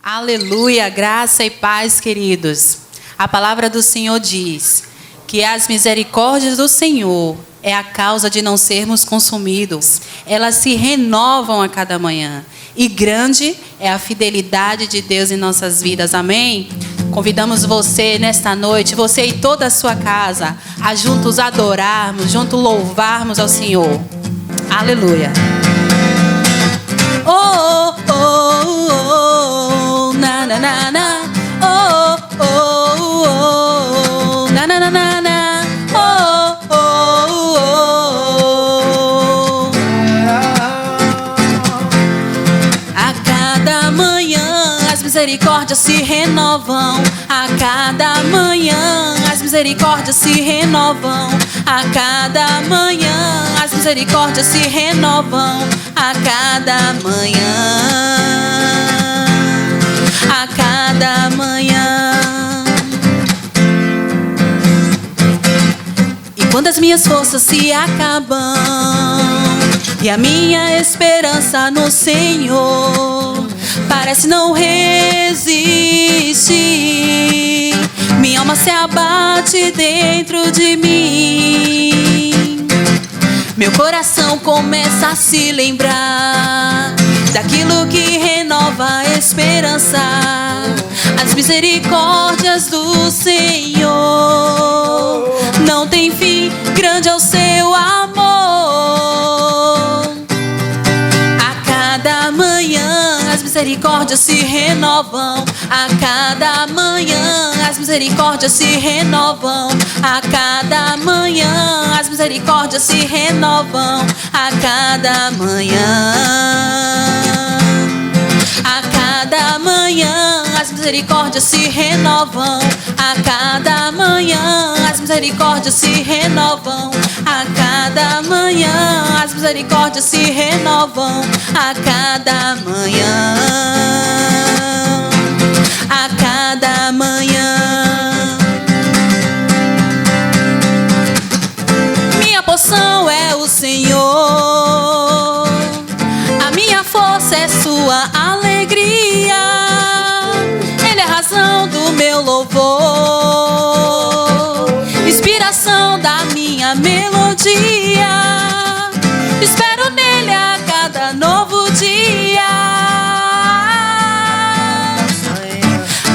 Aleluia, graça e paz, queridos. A palavra do Senhor diz que as misericórdias do Senhor é a causa de não sermos consumidos. Elas se renovam a cada manhã. E grande é a fidelidade de Deus em nossas vidas. Amém? Convidamos você nesta noite, você e toda a sua casa, a juntos adorarmos, juntos louvarmos ao Senhor. Aleluia. Oh, oh, oh, oh, na, na, na, na. Oh, oh, oh, oh, na, na, na, na, na. Oh, oh, oh, oh. A cada manhã as misericórdias se renovam. A cada manhã as misericórdias se renovam. A cada manhã as misericórdias se renovam. A cada manhã, a cada manhã. E quando as minhas forças se acabam e a minha esperança no Senhor parece não resistir, minha alma se abate dentro de mim. Meu coração começa a se lembrar daquilo que renova a esperança. As misericórdias do Senhor não tem fim, grande é o seu amor. A cada manhã as misericórdias se renovam. A cada manhã as misericórdias se renovam. A cada manhã as misericórdias se renovam. A cada manhã, a cada manhã as misericórdias se renovam. A cada manhã as misericórdias se renovam. A cada manhã as misericórdias se renovam. A cada manhã, a cada manhã. Minha porção é o Senhor, a minha força é sua alegria. Ele é a razão do meu louvor, inspiração da minha melodia. Espero nele a cada novo dia.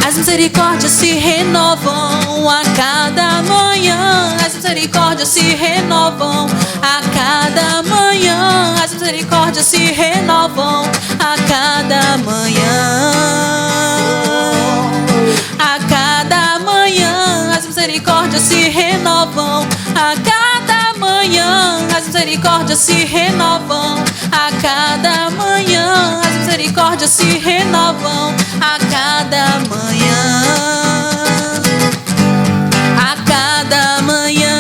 As misericórdias se renovam a cada manhã. As misericórdias se renovam a cada manhã. As misericórdias se renovam a cada manhã. A cada manhã as misericórdias se renovam. A cada manhã as misericórdias se renovam. A cada manhã as misericórdias se renovam. A cada manhã, a cada manhã,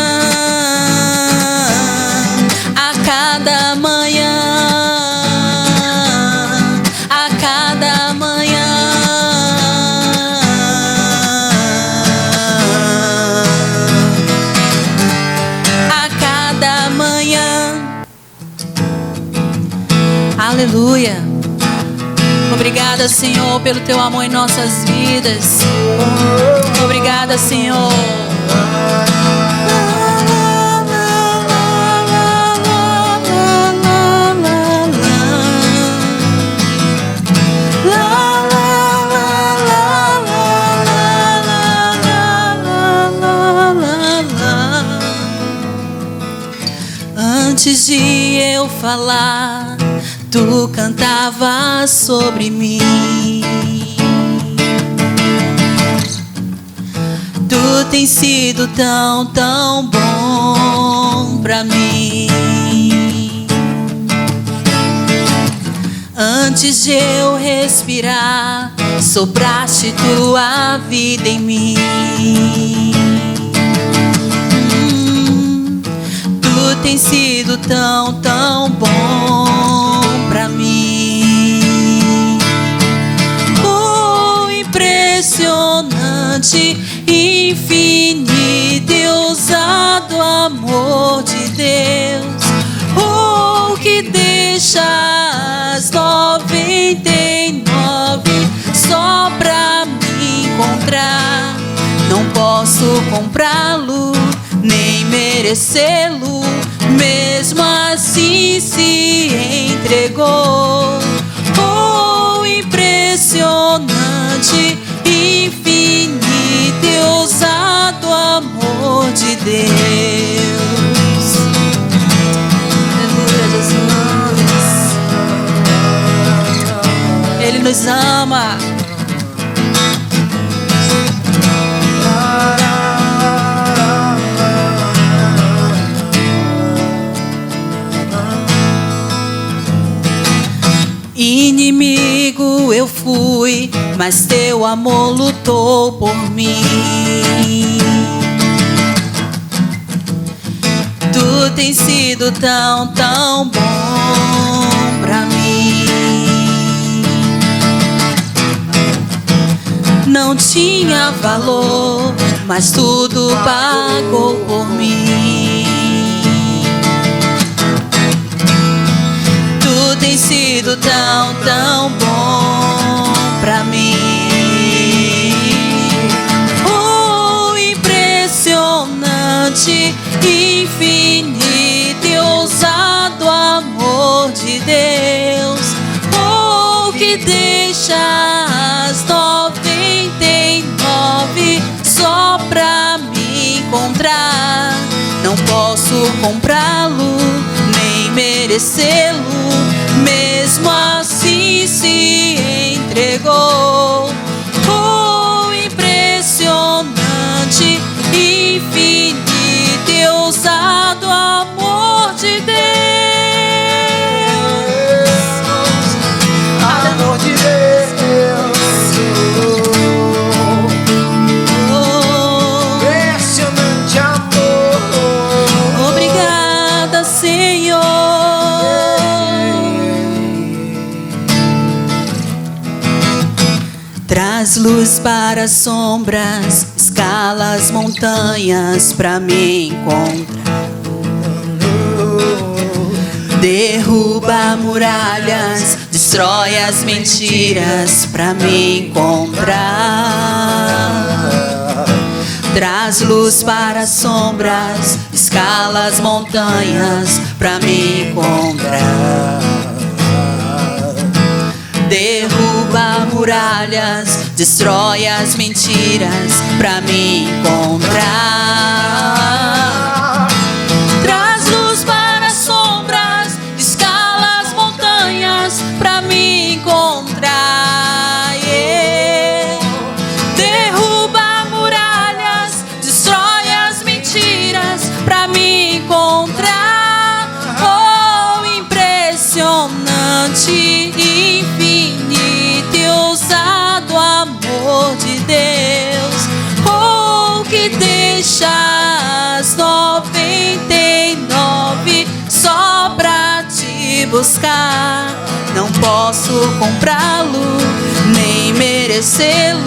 a cada manhã, a cada manhã. A cada manhã. Aleluia. Obrigada, Senhor, pelo teu amor em nossas vidas. Obrigada, Senhor. Antes de eu falar, tu cantava sobre mim. Tu tens sido tão, tão bom pra mim. Antes de eu respirar, sopraste tua vida em mim. Tu tens sido tão, tão bom pra mim. O impressionante, infinito e ousado amor de Deus, o que deixa as 99 só encontrar. Não posso comprá-lo, nem merecê-lo, mesmo assim se entregou. Oh, impressionante, infinito e ousado amor de Deus. Aleluia, Jesus. Ele nos ama. Inimigo eu fui, mas teu amor lutou por mim. Tu tens sido tão, tão bom pra mim. Não tinha valor, mas tudo pagou por mim. Tu tens sido tão, tão bom pra mim. Oh, impressionante, infinito e ousado amor de Deus. Oh, que deixa as 99 só pra me encontrar. Não posso comprá-lo, nem merecê-lo, mesmo assim se entregou. Oh, impressionante, infinito e ousado amor de Deus. Amor de Deus. Oh, Impressionante amor. obrigada, Senhor. Traz luz para as sombras, escala as montanhas pra me encontrar. Derruba muralhas, destrói as mentiras pra me encontrar. Traz luz para as sombras, escala as montanhas pra me encontrar. Derruba muralhas, destrói as mentiras pra me encontrar. Traz luz para as sombras, escala as montanhas pra me encontrar. Yeah. Derruba muralhas, destrói as mentiras pra me encontrar. Oh, impressionante, infinito e ousado amor de Deus. Oh, que deixa as 99 só pra te buscar. Não posso comprá-lo, nem merecê-lo,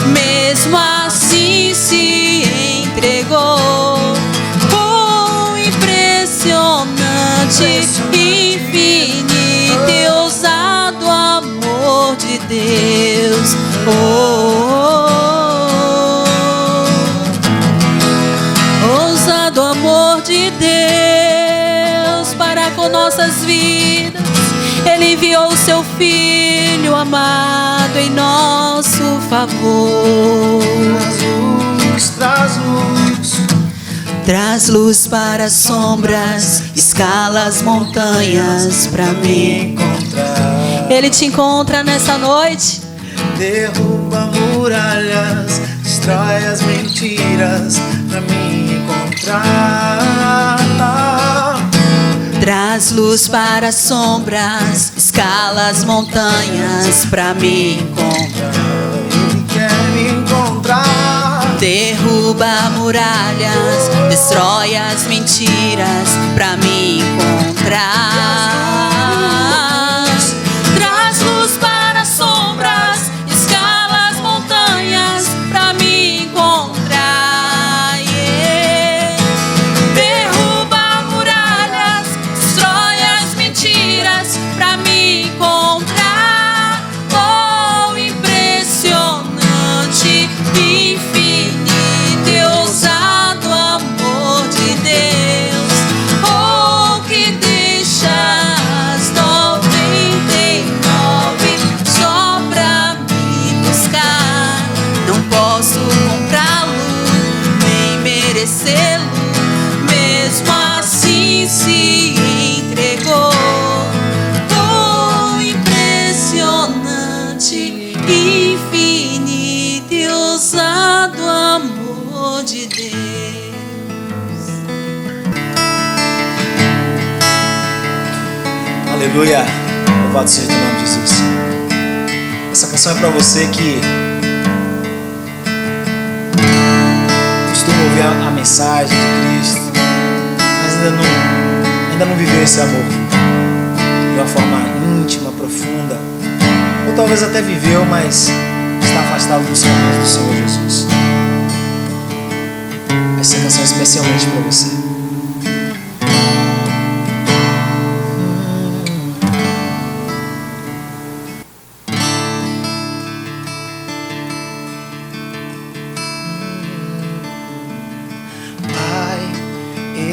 mesmo assim se entregou. Oh, impressionante, infinito e ousado amor de Deus. Ousado amor de Deus para com nossas vidas. Ele enviou o seu Filho amado em nosso favor. Traz luz. Traz luz para as sombras, escala as montanhas pra me encontrar. Ele te encontra nessa noite. Derruba muralhas, destrói as mentiras pra me encontrar. Traz luz para as sombras, escala as montanhas pra me encontrar. Ele quer me encontrar. Derruba muralhas, destrói as mentiras pra me encontrar. Traz luz para as sombras, escala as montanhas pra me encontrar. Yeah. Derruba muralhas, destrói as mentiras pra me encontrar. Oh, impressionante, infinito e ousado amor de Deus. Aleluia, louvado seja o teu nome, Jesus. Essa canção é para você que costuma ouvir a mensagem de Cristo, mas ainda não viveu esse amor de uma forma íntima, profunda, ou talvez até viveu, mas está afastado dos caminhos do Senhor Jesus. Essa canção é especialmente para você.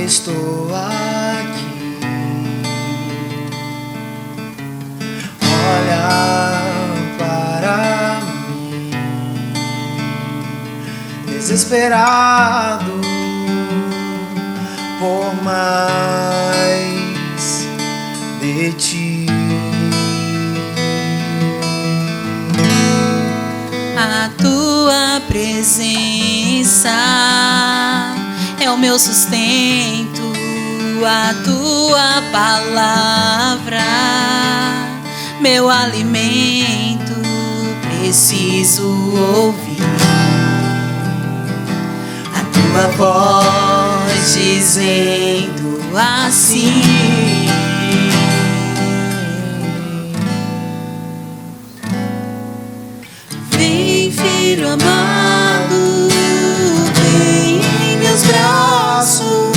Estou aqui, olha para mim, desesperado por mais de ti. A tua presença é o meu sustento, a tua palavra, meu alimento, preciso ouvir a tua voz dizendo assim: vem, filho amado, vem em meus braços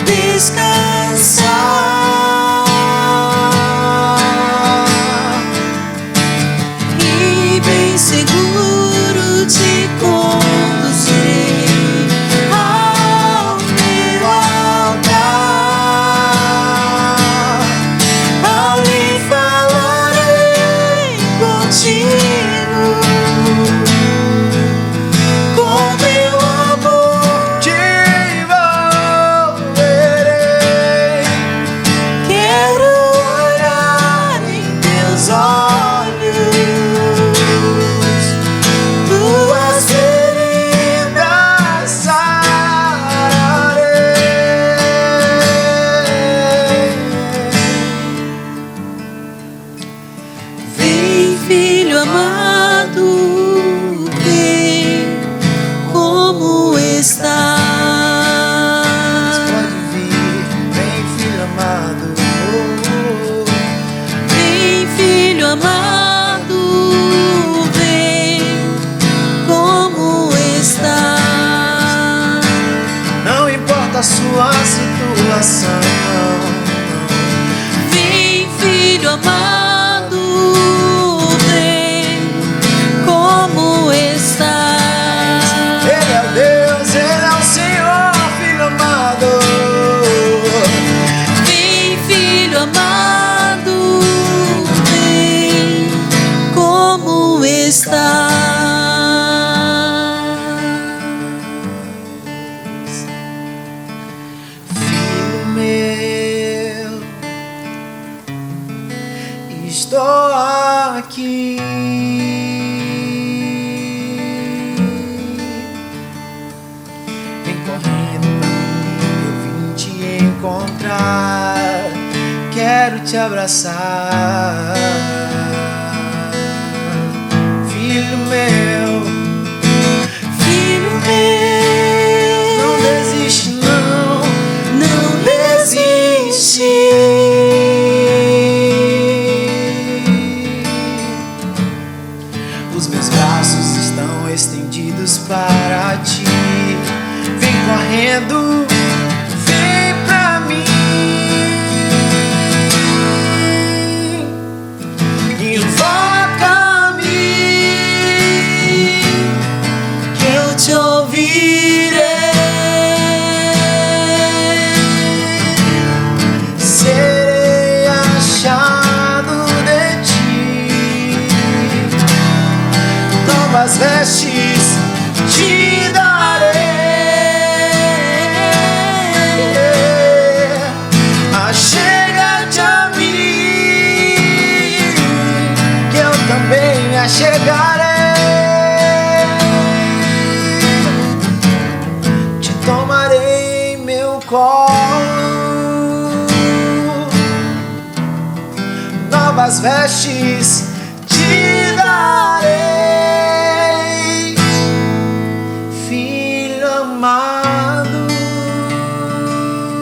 descansar, e bem seguro te conduzirei ao meu altar. Ali falarei contigo, com meu amor Te envolverei, quero olhar em teus olhos, tuas feridas sararei. vem, filho amado, vem, como estás? Pode vir, vem filho amado. Vem, filho amado, vem, como estás? Não importa a sua situação, Vem, filho amado, vem, como estás? Ele é o Deus, Ele é o Senhor, filho amado. Vem, filho amado, vem, como estás? Filho meu, estou aqui. Vem correndo pra mim, eu vim te encontrar. Quero te abraçar. Filho meu, Filho meu, não desiste não, não desiste. Os meus braços estão estendidos para ti. Vem correndo, vem pra mim. Invoca-me, que eu te ouvirei. serei achado de ti. Novas vestes te darei. Achega-te a mim, que eu também chegarei, te tomarei em meu colo, novas vestes te darei, filho amado,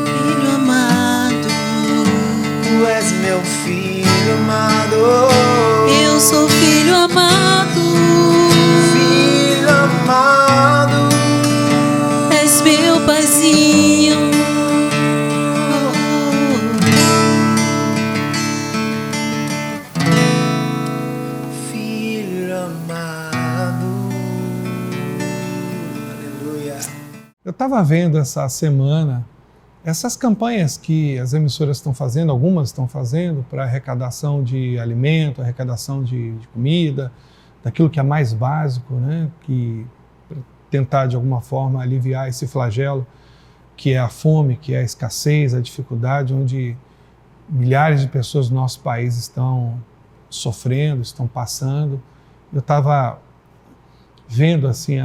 Filho amado, tu és meu filho amado. eu sou filho amado, Filho amado, és meu paizinho. filho amado. Aleluia. Eu estava vendo essa semana essas campanhas que as emissoras estão fazendo, algumas estão fazendo, para arrecadação de alimento, arrecadação de comida, daquilo que é mais básico, né? Que pra tentar de alguma forma aliviar esse flagelo que é a fome, que é a escassez, a dificuldade, onde milhares de pessoas do nosso país estão sofrendo, estão passando. Eu estava vendo assim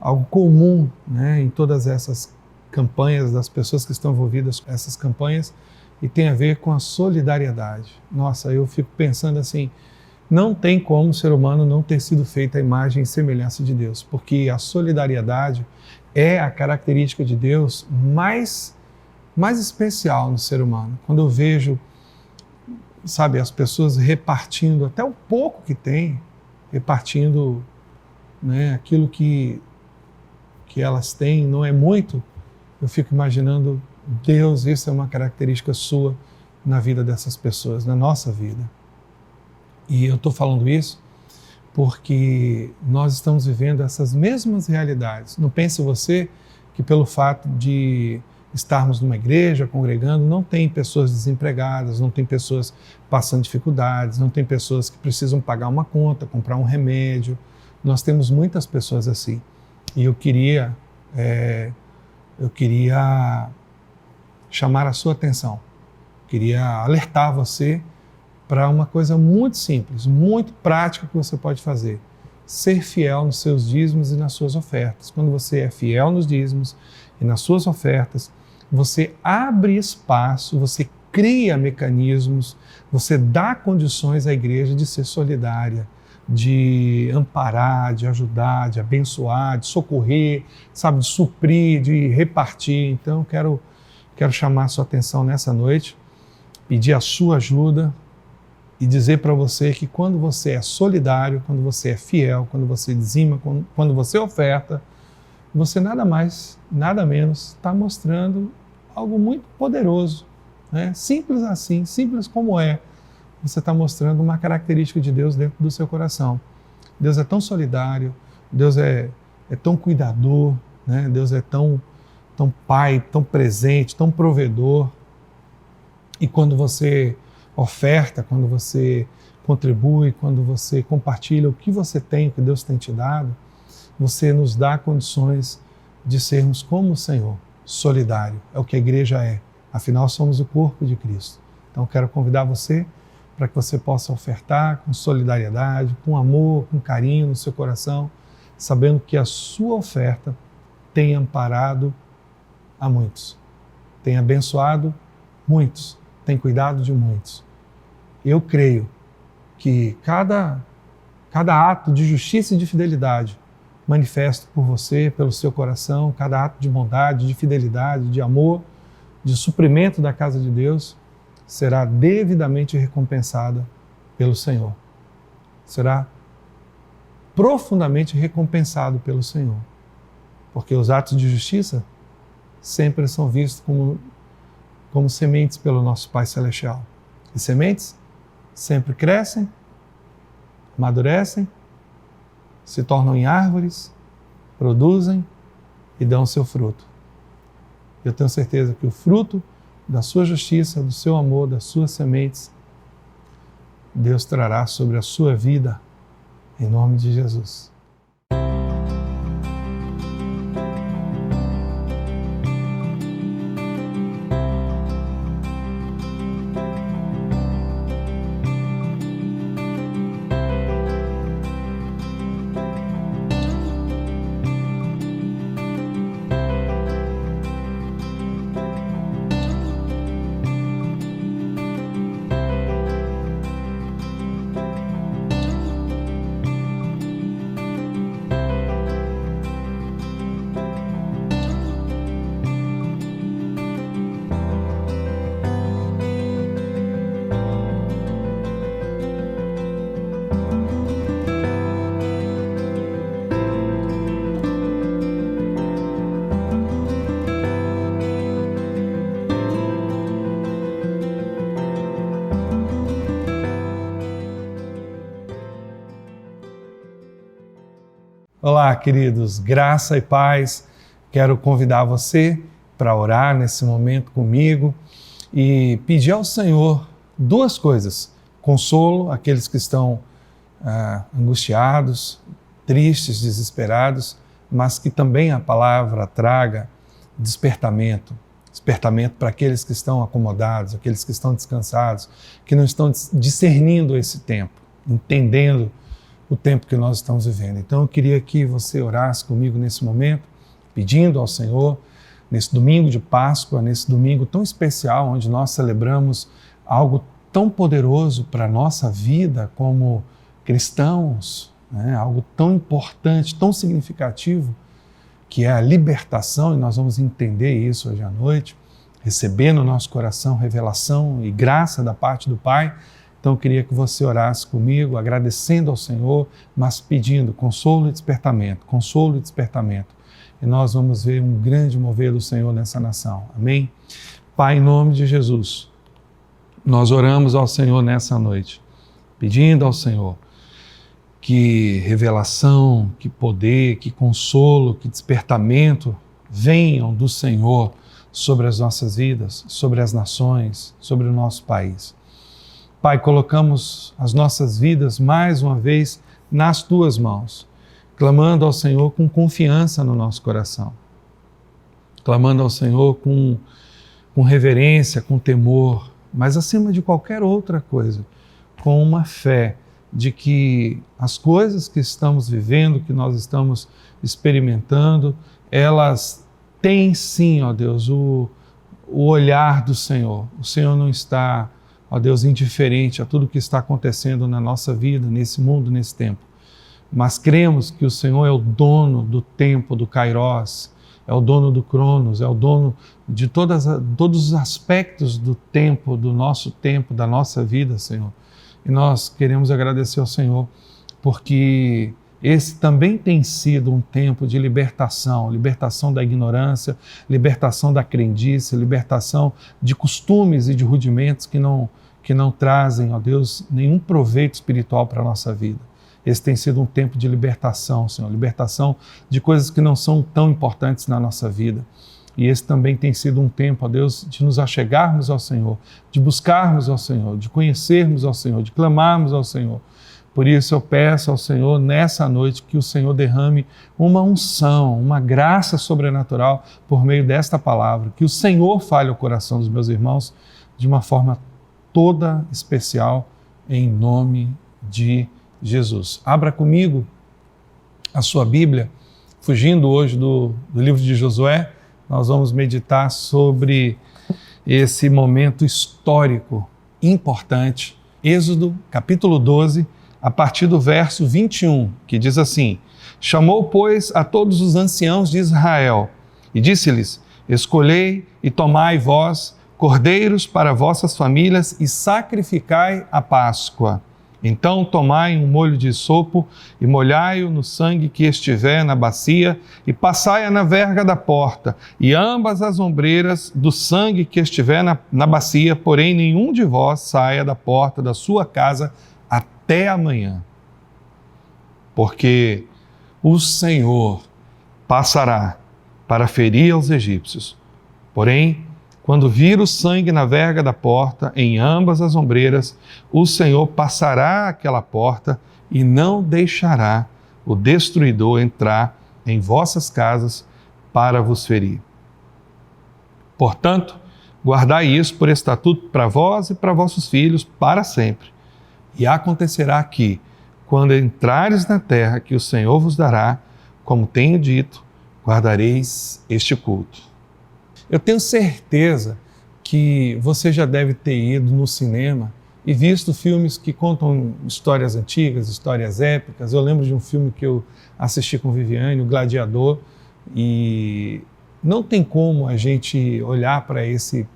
algo comum, né, em todas essas campanhas, das pessoas que estão envolvidas com essas campanhas, e tem a ver com a solidariedade. Nossa, eu fico pensando assim, não tem como o ser humano não ter sido feito à imagem e semelhança de Deus, porque a solidariedade é a característica de Deus mais especial no ser humano. Quando eu vejo, sabe, as pessoas repartindo até o pouco que tem, repartindo, né, aquilo que elas têm, não é muito, eu fico imaginando, Deus, isso é uma característica sua na vida dessas pessoas, na nossa vida. E eu estou falando isso porque nós estamos vivendo essas mesmas realidades. Não pense você que pelo fato de estarmos numa igreja, congregando, não tem pessoas desempregadas, não tem pessoas passando dificuldades, não tem pessoas que precisam pagar uma conta, comprar um remédio. Nós temos muitas pessoas assim. E eu queria chamar a sua atenção, queria alertar você para uma coisa muito simples, muito prática que você pode fazer. Ser fiel nos seus dízimos e nas suas ofertas. Quando você é fiel nos dízimos e nas suas ofertas, você abre espaço, você cria mecanismos, você dá condições à igreja de ser solidária, de amparar, de ajudar, de abençoar, de socorrer, sabe, de suprir, de repartir. Então, quero chamar a sua atenção nessa noite, pedir a sua ajuda e dizer para você que quando você é solidário, quando você é fiel, quando você dizima, quando você oferta, você nada mais, nada menos está mostrando algo muito poderoso, né? Simples assim, simples como é. Você está mostrando uma característica de Deus dentro do seu coração. Deus é tão solidário, Deus é tão cuidador, né? Deus é tão pai, tão presente, tão provedor. E quando você oferta, quando você contribui, quando você compartilha o que você tem, o que Deus tem te dado, você nos dá condições de sermos como o Senhor, solidário. É o que a igreja é. Afinal, somos o corpo de Cristo. Então, quero convidar você para que você possa ofertar com solidariedade, com amor, com carinho no seu coração, sabendo que a sua oferta tem amparado a muitos, tem abençoado muitos, tem cuidado de muitos. Eu creio que cada ato de justiça e de fidelidade manifesto por você, pelo seu coração, cada ato de bondade, de fidelidade, de amor, de suprimento da casa de Deus, será devidamente recompensada pelo Senhor. Será profundamente recompensado pelo Senhor. Porque os atos de justiça sempre são vistos como sementes pelo nosso Pai Celestial. E sementes sempre crescem, amadurecem, se tornam em árvores, produzem e dão seu fruto. Eu tenho certeza que o fruto da sua justiça, do seu amor, das suas sementes, Deus trará sobre a sua vida, em nome de Jesus. Olá, queridos, graça e paz. Quero convidar você para orar nesse momento comigo e pedir ao Senhor duas coisas: consolo, aqueles que estão angustiados, tristes, desesperados, mas que também a palavra traga despertamento para aqueles que estão acomodados, aqueles que estão descansados, que não estão discernindo esse tempo, entendendo o tempo que nós estamos vivendo. Então eu queria que você orasse comigo nesse momento, pedindo ao Senhor, nesse domingo de Páscoa, nesse domingo tão especial, onde nós celebramos algo tão poderoso para a nossa vida como cristãos, né? Algo tão importante, tão significativo, que é a libertação, e nós vamos entender isso hoje à noite, receber no nosso coração revelação e graça da parte do Pai. Então eu queria que você orasse comigo, agradecendo ao Senhor, mas pedindo consolo e despertamento, consolo e despertamento. E nós vamos ver um grande mover do Senhor nessa nação. Amém? Pai, em nome de Jesus, nós oramos ao Senhor nessa noite, pedindo ao Senhor que revelação, que poder, que consolo, que despertamento venham do Senhor sobre as nossas vidas, sobre as nações, sobre o nosso país. Pai, colocamos as nossas vidas mais uma vez nas Tuas mãos, clamando ao Senhor com confiança no nosso coração, clamando ao Senhor com reverência, com temor, mas acima de qualquer outra coisa, com uma fé de que as coisas que estamos vivendo, que nós estamos experimentando, elas têm sim, ó Deus, o olhar do Senhor. O Senhor não está, ó Deus, indiferente a tudo que está acontecendo na nossa vida, nesse mundo, nesse tempo. Mas cremos que o Senhor é o dono do tempo, do Kairos, é o dono do Cronos, é o dono de todos os aspectos do tempo, do nosso tempo, da nossa vida, Senhor. E nós queremos agradecer ao Senhor, porque esse também tem sido um tempo de libertação, libertação da ignorância, libertação da crendice, libertação de costumes e de rudimentos que não trazem, ó Deus, nenhum proveito espiritual para a nossa vida. Esse tem sido um tempo de libertação, Senhor, libertação de coisas que não são tão importantes na nossa vida. E esse também tem sido um tempo, ó Deus, de nos achegarmos ao Senhor, de buscarmos ao Senhor, de conhecermos ao Senhor, de clamarmos ao Senhor. Por isso eu peço ao Senhor nessa noite que o Senhor derrame uma unção, uma graça sobrenatural por meio desta palavra, que o Senhor fale ao coração dos meus irmãos de uma forma toda especial, em nome de Jesus. Abra comigo a sua Bíblia, fugindo hoje do livro de Josué. Nós vamos meditar sobre esse momento histórico importante. Êxodo, capítulo 12, a partir do verso 21, que diz assim: Chamou, pois, a todos os anciãos de Israel e disse-lhes: Escolhei e tomai vós cordeiros para vossas famílias e sacrificai a Páscoa. Então tomai um molho de sopo e molhai-o no sangue que estiver na bacia e passai-a na verga da porta e ambas as ombreiras do sangue que estiver na bacia, porém nenhum de vós saia da porta da sua casa até amanhã. Porque o Senhor passará para ferir aos egípcios. Porém, quando vir o sangue na verga da porta, em ambas as ombreiras, o Senhor passará aquela porta e não deixará o destruidor entrar em vossas casas para vos ferir. Portanto, guardai isso por estatuto para vós e para vossos filhos para sempre. E acontecerá que, quando entrares na terra que o Senhor vos dará, como tenho dito, guardareis este culto. Eu tenho certeza que você já deve ter ido no cinema e visto filmes que contam histórias antigas, histórias épicas. Eu lembro de um filme que eu assisti com Viviane, O Gladiador, e não tem como a gente olhar para esse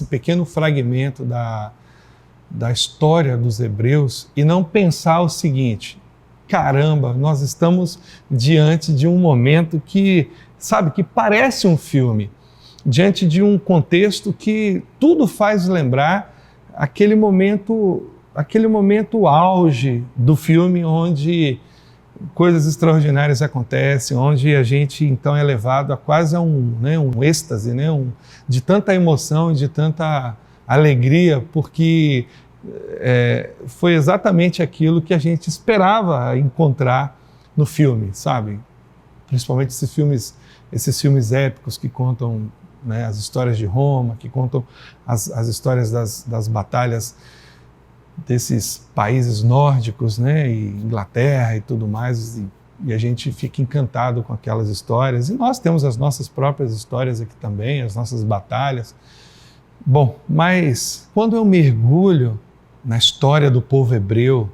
pequeno fragmento da história dos hebreus e não pensar o seguinte: caramba, nós estamos diante de um momento que, sabe, que parece um filme, diante de um contexto que tudo faz lembrar aquele momento auge do filme onde coisas extraordinárias acontecem, onde a gente então é levado a quase um êxtase, de tanta emoção, de tanta alegria, porque foi exatamente aquilo que a gente esperava encontrar no filme, sabe? Principalmente esses filmes épicos que contam, né, as histórias de Roma, que contam as histórias das batalhas desses países nórdicos, né, e Inglaterra e tudo mais, e a gente fica encantado com aquelas histórias. E nós temos as nossas próprias histórias aqui também, as nossas batalhas. Bom, mas quando eu mergulho na história do povo hebreu,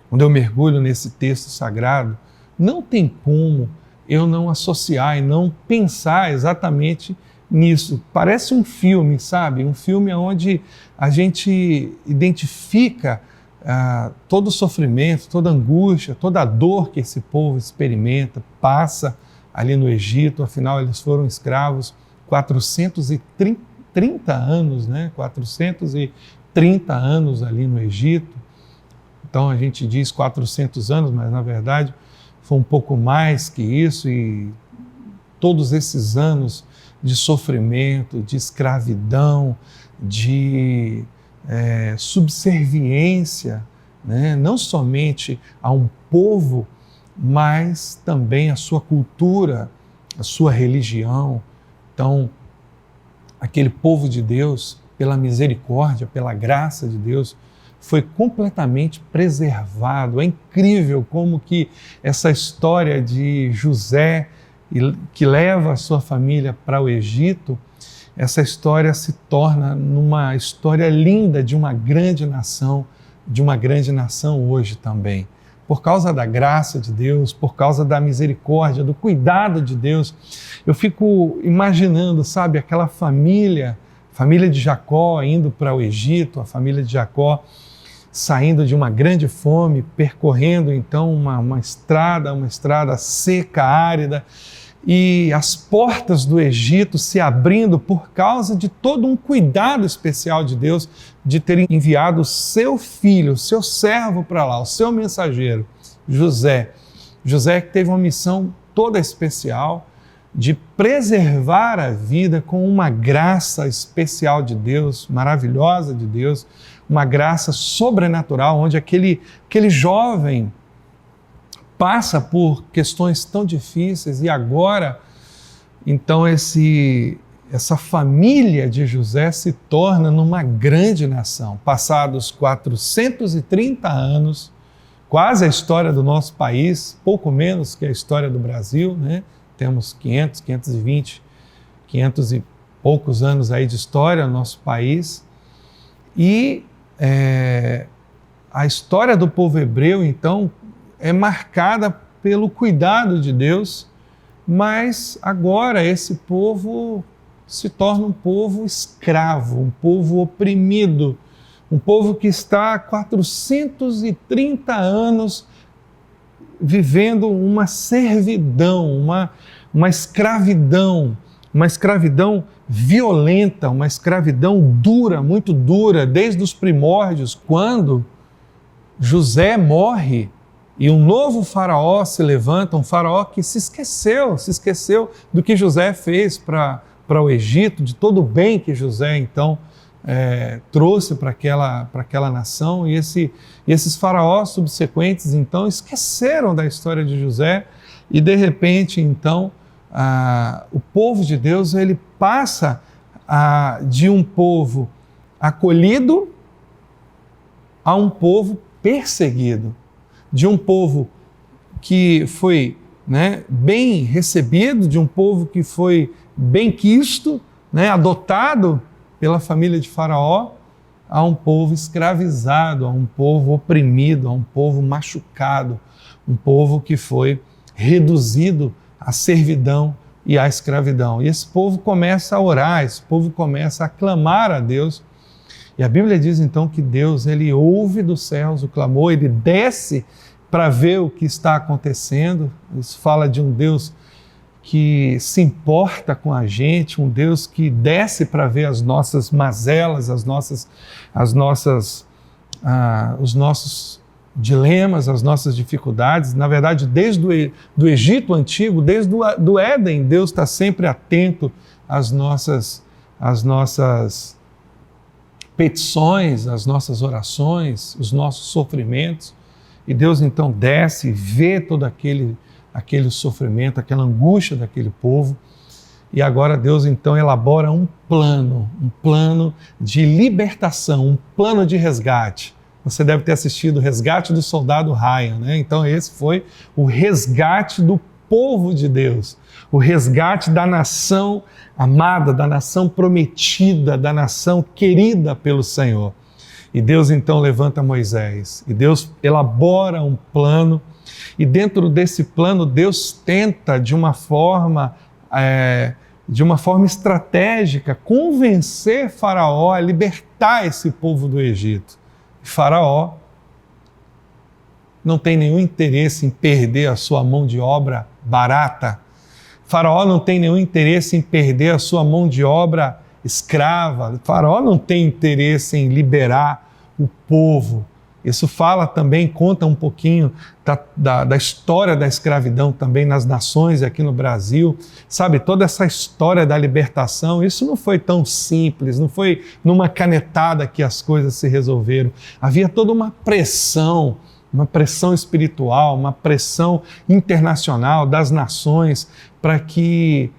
quando eu mergulho nesse texto sagrado, não tem como eu não associar e não pensar exatamente nisso. Parece um filme, sabe? Um filme onde a gente identifica todo o sofrimento, toda a angústia, toda a dor que esse povo experimenta, passa ali no Egito. Afinal, eles foram escravos 430 anos, né? 430 anos ali no Egito. Então a gente diz 400 anos, mas na verdade foi um pouco mais que isso, e todos esses anos de sofrimento, de escravidão, de subserviência, né? Não somente a um povo, mas também a sua cultura, a sua religião. Então, aquele povo de Deus, pela misericórdia, pela graça de Deus, foi completamente preservado. É incrível como que essa história de José, que leva a sua família para o Egito, essa história se torna numa história linda de uma grande nação hoje também. Por causa da graça de Deus, por causa da misericórdia, do cuidado de Deus. Eu fico imaginando, sabe, aquela família de Jacó indo para o Egito, a família de Jacó saindo de uma grande fome, percorrendo então uma estrada seca, árida, e as portas do Egito se abrindo por causa de todo um cuidado especial de Deus, de ter enviado o seu filho, o seu servo para lá, o seu mensageiro, José. José que teve uma missão toda especial de preservar a vida com uma graça especial de Deus, maravilhosa de Deus, uma graça sobrenatural, onde aquele jovem passa por questões tão difíceis, e agora, então, essa família de José se torna numa grande nação. Passados 430 anos, quase a história do nosso país, pouco menos que a história do Brasil, né? Temos 500 e poucos anos aí de história no nosso país, e a história do povo hebreu, então, é marcada pelo cuidado de Deus, mas agora esse povo se torna um povo escravo, um povo oprimido, um povo que está há 430 anos vivendo uma servidão, uma escravidão violenta, uma escravidão dura, muito dura, desde os primórdios, quando José morre e um novo faraó se levanta, um faraó que se esqueceu do que José fez para o Egito, de todo o bem que José então trouxe para aquela nação, e esses faraós subsequentes então esqueceram da história de José, e de repente então o povo de Deus ele passa de um povo acolhido a um povo perseguido, de um povo que foi, né, bem recebido, de um povo que foi bem quisto, né, adotado pela família de Faraó, a um povo escravizado, a um povo oprimido, a um povo machucado, um povo que foi reduzido à servidão e à escravidão. E esse povo começa a orar, esse povo começa a clamar a Deus. E a Bíblia diz então que Deus, ele ouve dos céus o clamor, ele desce para ver o que está acontecendo. Isso fala de um Deus que se importa com a gente, um Deus que desce para ver as nossas mazelas, os nossos dilemas, as nossas dificuldades. Na verdade, desde do Egito Antigo, desde do Éden, Deus está sempre atento às nossas petições, às nossas orações, os nossos sofrimentos. E Deus então desce e vê todo aquele sofrimento, aquela angústia daquele povo. E agora Deus então elabora um plano de libertação, um plano de resgate. Você deve ter assistido o Resgate do Soldado Ryan, né? Então esse foi o resgate do povo de Deus, o resgate da nação amada, da nação prometida, da nação querida pelo Senhor. E Deus então levanta Moisés, e Deus elabora um plano, e dentro desse plano Deus tenta de uma forma estratégica convencer Faraó a libertar esse povo do Egito. E Faraó não tem nenhum interesse em perder a sua mão de obra barata. Faraó não tem nenhum interesse em perder a sua mão de obra escrava. Faraó não tem interesse em liberar o povo. Isso fala também, conta um pouquinho da história da escravidão também nas nações aqui no Brasil. Sabe, toda essa história da libertação, isso não foi tão simples, não foi numa canetada que as coisas se resolveram. Havia toda uma pressão espiritual, uma pressão internacional das nações para que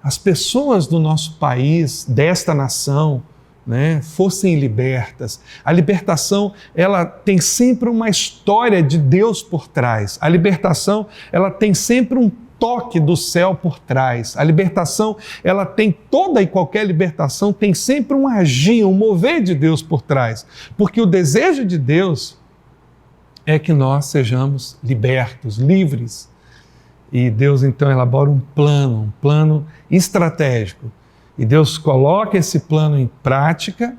as pessoas do nosso país, desta nação, né, fossem libertas. A libertação, ela tem sempre uma história de Deus por trás. A libertação, ela tem sempre um toque do céu por trás. A libertação, ela tem, toda e qualquer libertação tem sempre um agir, um mover de Deus por trás. Porque o desejo de Deus é que nós sejamos libertos, livres. E Deus então elabora um plano estratégico. E Deus coloca esse plano em prática,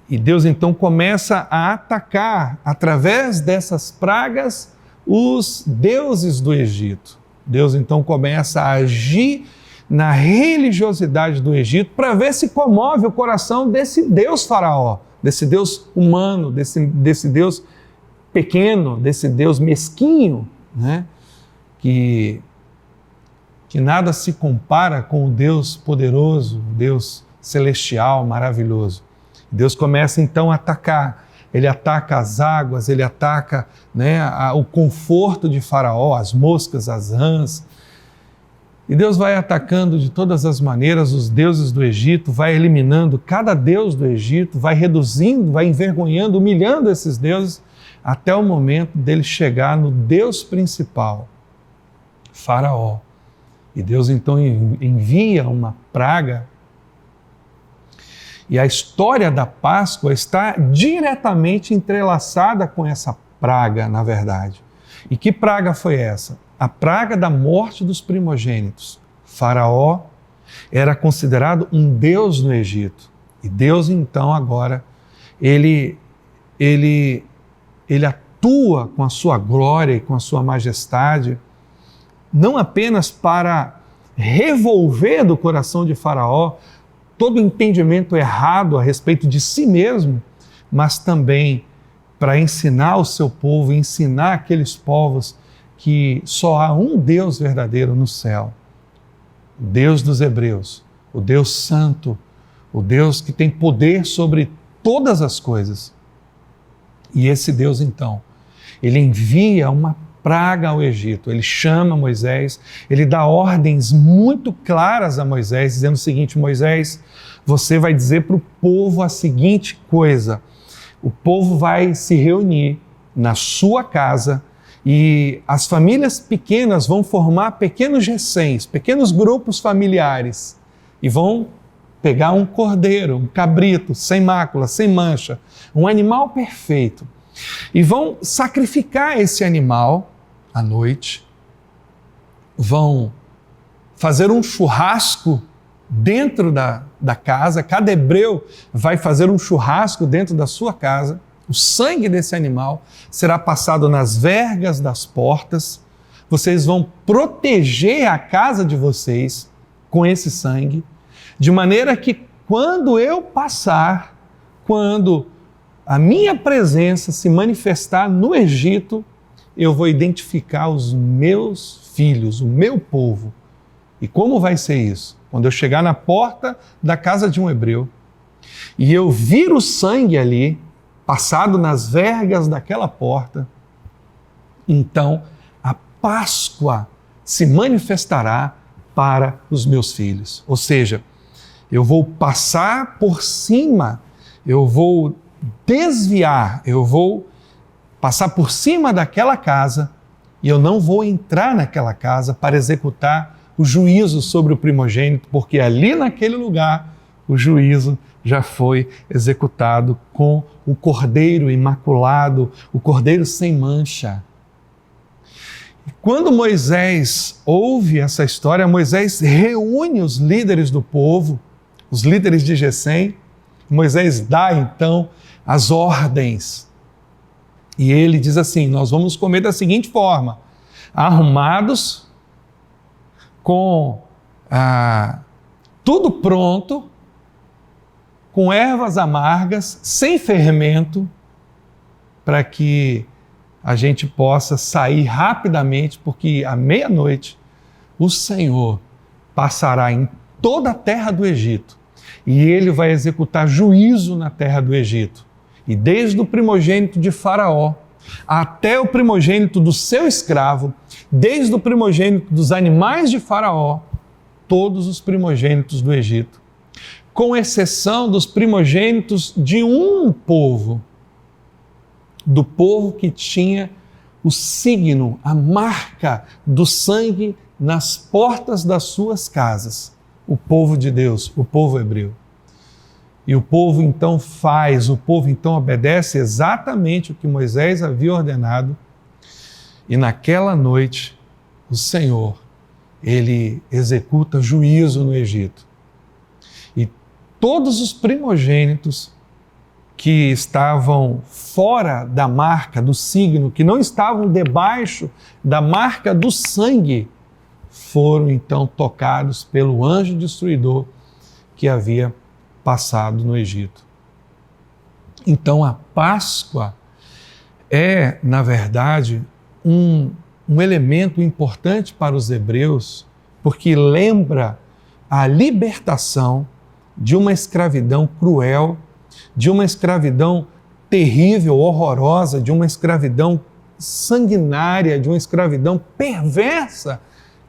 e Deus então começa a atacar, através dessas pragas, os deuses do Egito. Deus então começa a agir na religiosidade do Egito para ver se comove o coração desse Deus Faraó, desse Deus humano, desse Deus pequeno, desse Deus mesquinho, né? Que nada se compara com o Deus poderoso, o Deus celestial, maravilhoso. Deus começa então a atacar. Ele ataca as águas, ele ataca, né, o conforto de Faraó, as moscas, as rãs. E Deus vai atacando de todas as maneiras os deuses do Egito, vai eliminando cada deus do Egito, vai reduzindo, vai envergonhando, humilhando esses deuses, até o momento dele chegar no Deus principal, Faraó. E Deus então envia uma praga. E a história da Páscoa está diretamente entrelaçada com essa praga, na verdade. E que praga foi essa? A praga da morte dos primogênitos. Faraó era considerado um deus no Egito. E Deus então agora, ele atua com a sua glória e com a sua majestade, não apenas para revolver do coração de Faraó todo o entendimento errado a respeito de si mesmo, mas também para ensinar o seu povo, ensinar aqueles povos que só há um Deus verdadeiro no céu, o Deus dos Hebreus, o Deus Santo, o Deus que tem poder sobre todas as coisas. E esse Deus, então, ele envia uma praga ao Egito. Ele chama Moisés, ele dá ordens muito claras a Moisés, dizendo o seguinte: Moisés, você vai dizer para o povo a seguinte coisa: o povo vai se reunir na sua casa e as famílias pequenas vão formar pequenos recéns, pequenos grupos familiares, e vão pegar um cordeiro, um cabrito, sem mácula, sem mancha, um animal perfeito, e vão sacrificar esse animal à noite, vão fazer um churrasco dentro da casa. Cada hebreu vai fazer um churrasco dentro da sua casa. O sangue desse animal será passado nas vergas das portas. Vocês vão proteger a casa de vocês com esse sangue, de maneira que quando eu passar, quando a minha presença se manifestar no Egito, eu vou identificar os meus filhos, o meu povo. E como vai ser isso? Quando eu chegar na porta da casa de um hebreu e eu vir o sangue ali, passado nas vergas daquela porta, então a Páscoa se manifestará para os meus filhos. Ou seja, eu vou passar por cima, eu vou desviar, eu vou passar por cima daquela casa e eu não vou entrar naquela casa para executar o juízo sobre o primogênito, porque ali naquele lugar o juízo já foi executado com o Cordeiro imaculado, o Cordeiro sem mancha. E quando Moisés ouve essa história, Moisés reúne os líderes do povo, os líderes de Gessém. Moisés dá então as ordens. E ele diz assim: nós vamos comer da seguinte forma, arrumados, com tudo pronto, com ervas amargas, sem fermento, para que a gente possa sair rapidamente, porque à meia-noite o Senhor passará em toda a terra do Egito e ele vai executar juízo na terra do Egito. E desde o primogênito de Faraó até o primogênito do seu escravo, desde o primogênito dos animais de Faraó, todos os primogênitos do Egito, com exceção dos primogênitos de um povo, do povo que tinha o signo, a marca do sangue nas portas das suas casas, o povo de Deus, o povo hebreu. E o povo então o povo então obedece exatamente o que Moisés havia ordenado. E naquela noite, o Senhor, ele executa juízo no Egito. E todos os primogênitos que estavam fora da marca do signo, que não estavam debaixo da marca do sangue, foram então tocados pelo anjo destruidor que havia passado no Egito. Então a Páscoa é, na verdade, um elemento importante para os hebreus, porque lembra a libertação de uma escravidão cruel, de uma escravidão terrível, horrorosa, de uma escravidão sanguinária, de uma escravidão perversa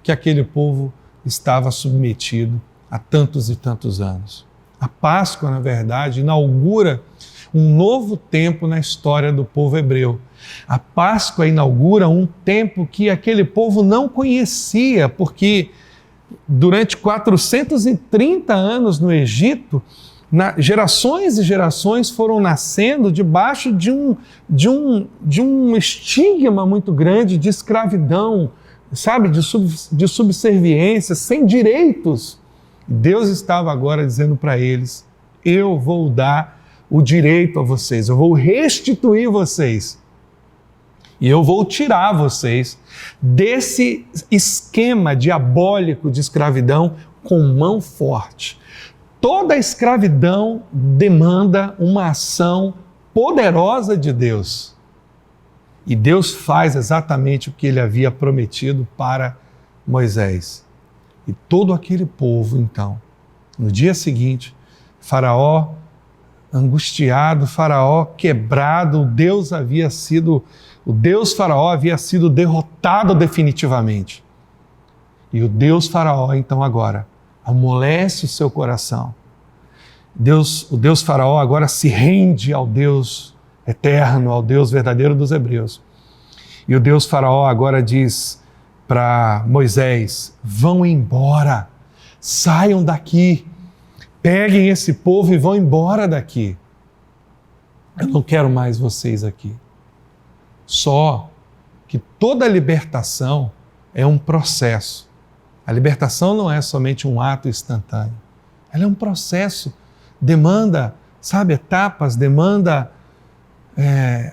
que aquele povo estava submetido há tantos e tantos anos. A Páscoa, na verdade, inaugura um novo tempo na história do povo hebreu. A Páscoa inaugura um tempo que aquele povo não conhecia, porque durante 430 anos no Egito, gerações e gerações foram nascendo debaixo de um estigma muito grande de escravidão, sabe, de subserviência, sem direitos. Deus estava agora dizendo para eles: eu vou dar o direito a vocês, eu vou restituir vocês e eu vou tirar vocês desse esquema diabólico de escravidão com mão forte. Toda escravidão demanda uma ação poderosa de Deus. E Deus faz exatamente o que ele havia prometido para Moisés. E todo aquele povo, então, no dia seguinte, Faraó angustiado, Faraó quebrado, o Deus Faraó havia sido derrotado definitivamente. E o Deus Faraó, então, agora, amolece o seu coração. O Deus Faraó agora se rende ao Deus eterno, ao Deus verdadeiro dos hebreus. E o Deus Faraó agora diz para Moisés: vão embora, saiam daqui, peguem esse povo e vão embora daqui. Eu não quero mais vocês aqui. Só que toda libertação é um processo. A libertação não é somente um ato instantâneo. Ela é um processo, demanda, sabe, etapas, demanda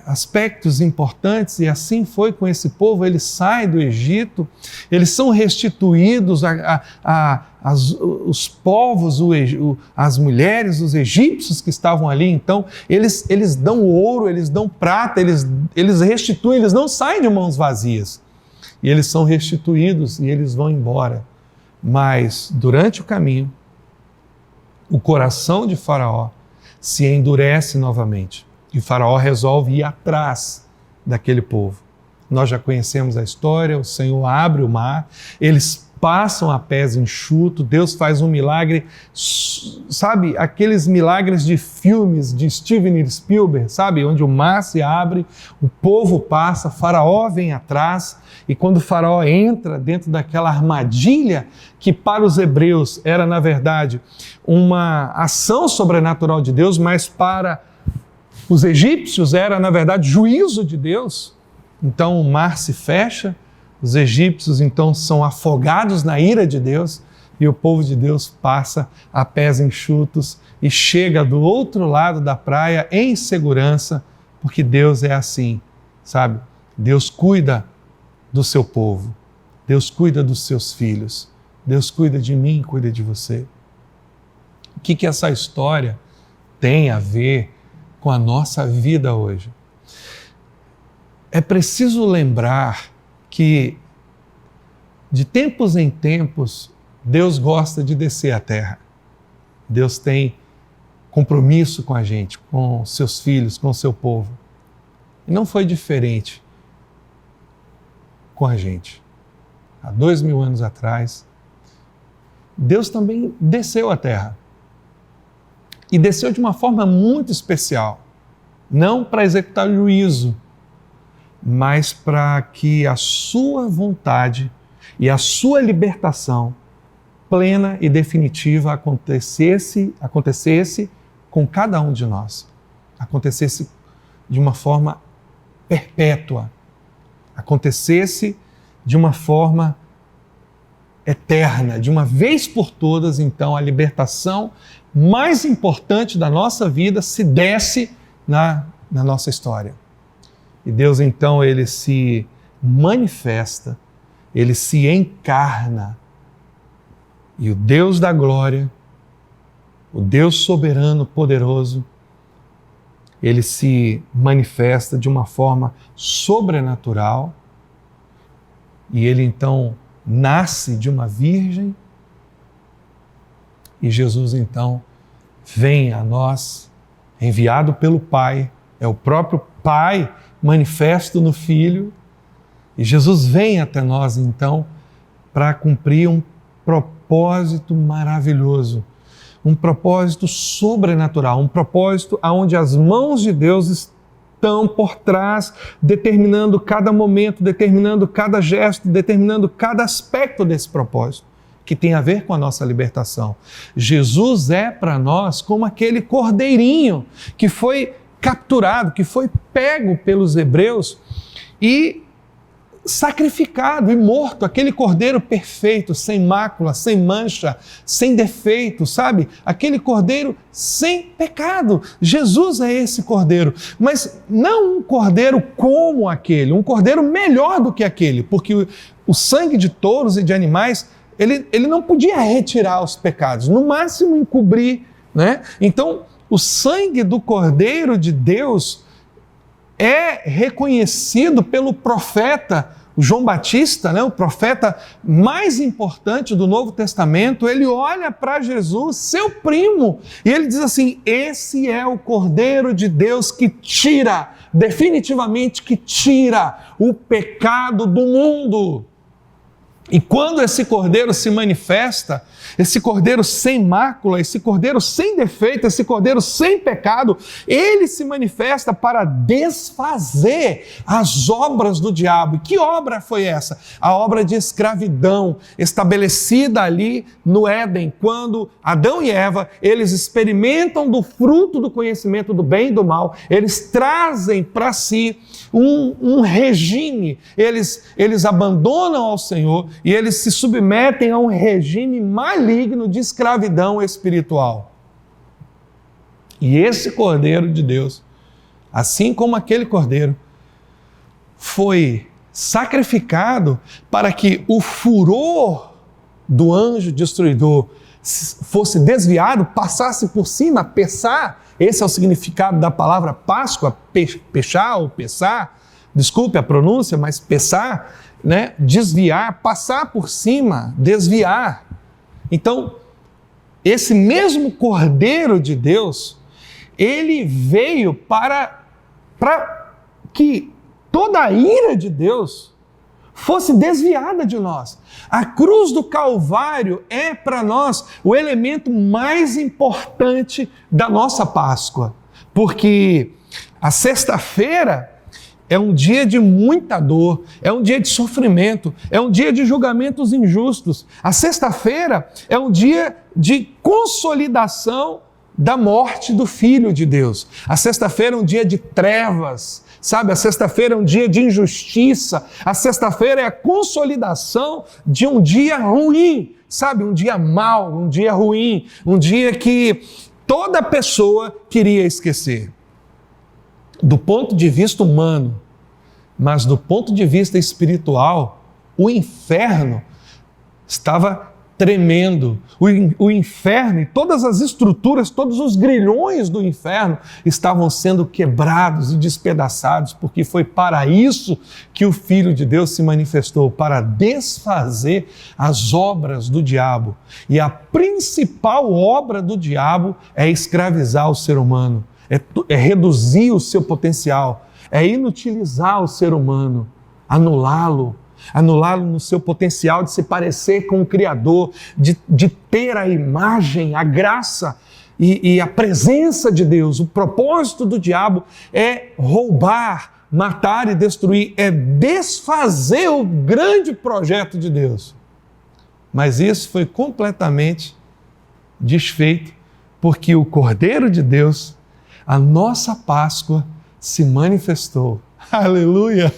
aspectos importantes, e assim foi com esse povo. Eles saem do Egito, eles são restituídos, os povos, as mulheres, os egípcios que estavam ali. Então eles dão ouro, eles dão prata, eles restituem, eles não saem de mãos vazias, e eles são restituídos e eles vão embora. Mas durante o caminho, o coração de Faraó se endurece novamente. E Faraó resolve ir atrás daquele povo. Nós já conhecemos a história, o Senhor abre o mar, eles passam a pés enxutos, Deus faz um milagre, sabe, aqueles milagres de filmes de Steven Spielberg, sabe, onde o mar se abre, o povo passa, Faraó vem atrás, e quando Faraó entra dentro daquela armadilha, que para os hebreus era, na verdade, uma ação sobrenatural de Deus, mas para os egípcios era, na verdade, juízo de Deus. Então o mar se fecha, os egípcios então são afogados na ira de Deus, e o povo de Deus passa a pés enxutos e chega do outro lado da praia em segurança, porque Deus é assim, sabe? Deus cuida do seu povo, Deus cuida dos seus filhos, Deus cuida de mim, cuida de você. O que essa história tem a ver com a nossa vida hoje? É preciso lembrar que, de tempos em tempos, Deus gosta de descer à terra. Deus tem compromisso com a gente, com seus filhos, com o seu povo. E não foi diferente com a gente. Há 2000 anos atrás, Deus também desceu à terra. E desceu de uma forma muito especial, não para executar juízo, mas para que a sua vontade e a sua libertação plena e definitiva acontecesse com cada um de nós, acontecesse de uma forma perpétua, acontecesse de uma forma eterna, de uma vez por todas. Então a libertação mais importante da nossa vida se desse na nossa história. E Deus então, ele se manifesta, ele se encarna, e o Deus da glória, o Deus soberano, poderoso, ele se manifesta de uma forma sobrenatural, e ele então nasce de uma virgem, e Jesus então vem a nós, enviado pelo Pai, é o próprio Pai manifesto no Filho, e Jesus vem até nós então para cumprir um propósito maravilhoso, um propósito sobrenatural, um propósito onde as mãos de Deus estão por trás, determinando cada momento, determinando cada gesto, determinando cada aspecto desse propósito, que tem a ver com a nossa libertação. Jesus é para nós como aquele cordeirinho que foi capturado, que foi pego pelos hebreus e sacrificado e morto, aquele cordeiro perfeito, sem mácula, sem mancha, sem defeito, sabe? Aquele cordeiro sem pecado. Jesus é esse cordeiro, mas não um cordeiro como aquele, um cordeiro melhor do que aquele, porque o sangue de touros e de animais, ele não podia retirar os pecados, no máximo encobrir, né? Então, o sangue do Cordeiro de Deus é reconhecido pelo profeta João Batista, né, o profeta mais importante do Novo Testamento. Ele olha para Jesus, seu primo, e ele diz assim: esse é o Cordeiro de Deus que tira, definitivamente que tira o pecado do mundo. E quando esse cordeiro se manifesta, esse cordeiro sem mácula, esse cordeiro sem defeito, esse cordeiro sem pecado, ele se manifesta para desfazer as obras do diabo. E que obra foi essa? A obra de escravidão estabelecida ali no Éden, quando Adão e Eva, eles experimentam do fruto do conhecimento do bem e do mal, eles trazem para si um regime, eles abandonam ao Senhor e eles se submetem a um regime maligno de escravidão espiritual. E esse Cordeiro de Deus, Assim como aquele cordeiro foi sacrificado para que o furor do anjo destruidor fosse desviado, passasse por cima, pessar, esse é o significado da palavra Páscoa, pechar ou pessar, desculpe a pronúncia, mas pessar, né? Desviar, passar por cima, desviar. Então, esse mesmo Cordeiro de Deus, ele veio para que toda a ira de Deus fosse desviada de nós. A cruz do Calvário é para nós o elemento mais importante da nossa Páscoa, porque a sexta-feira é um dia de muita dor, é um dia de sofrimento, é um dia de julgamentos injustos. A sexta-feira é um dia de consolidação da morte do Filho de Deus. A sexta-feira é um dia de trevas, sabe? A sexta-feira é um dia de injustiça. A sexta-feira é a consolidação de um dia ruim, sabe? Um dia mau, um dia ruim, um dia que toda pessoa queria esquecer. Do ponto de vista humano, mas do ponto de vista espiritual, o inferno estava tremendo. O inferno e todas as estruturas, todos os grilhões do inferno estavam sendo quebrados e despedaçados, porque foi para isso que o Filho de Deus se manifestou, para desfazer as obras do diabo. E a principal obra do diabo é escravizar o ser humano, é reduzir o seu potencial, é inutilizar o ser humano, anulá-lo no seu potencial de se parecer com o Criador, de ter a imagem, a graça e a presença de Deus. O propósito do diabo é roubar, matar e destruir, é desfazer o grande projeto de Deus. Mas isso foi completamente desfeito, porque o Cordeiro de Deus, a nossa Páscoa, se manifestou. Aleluia!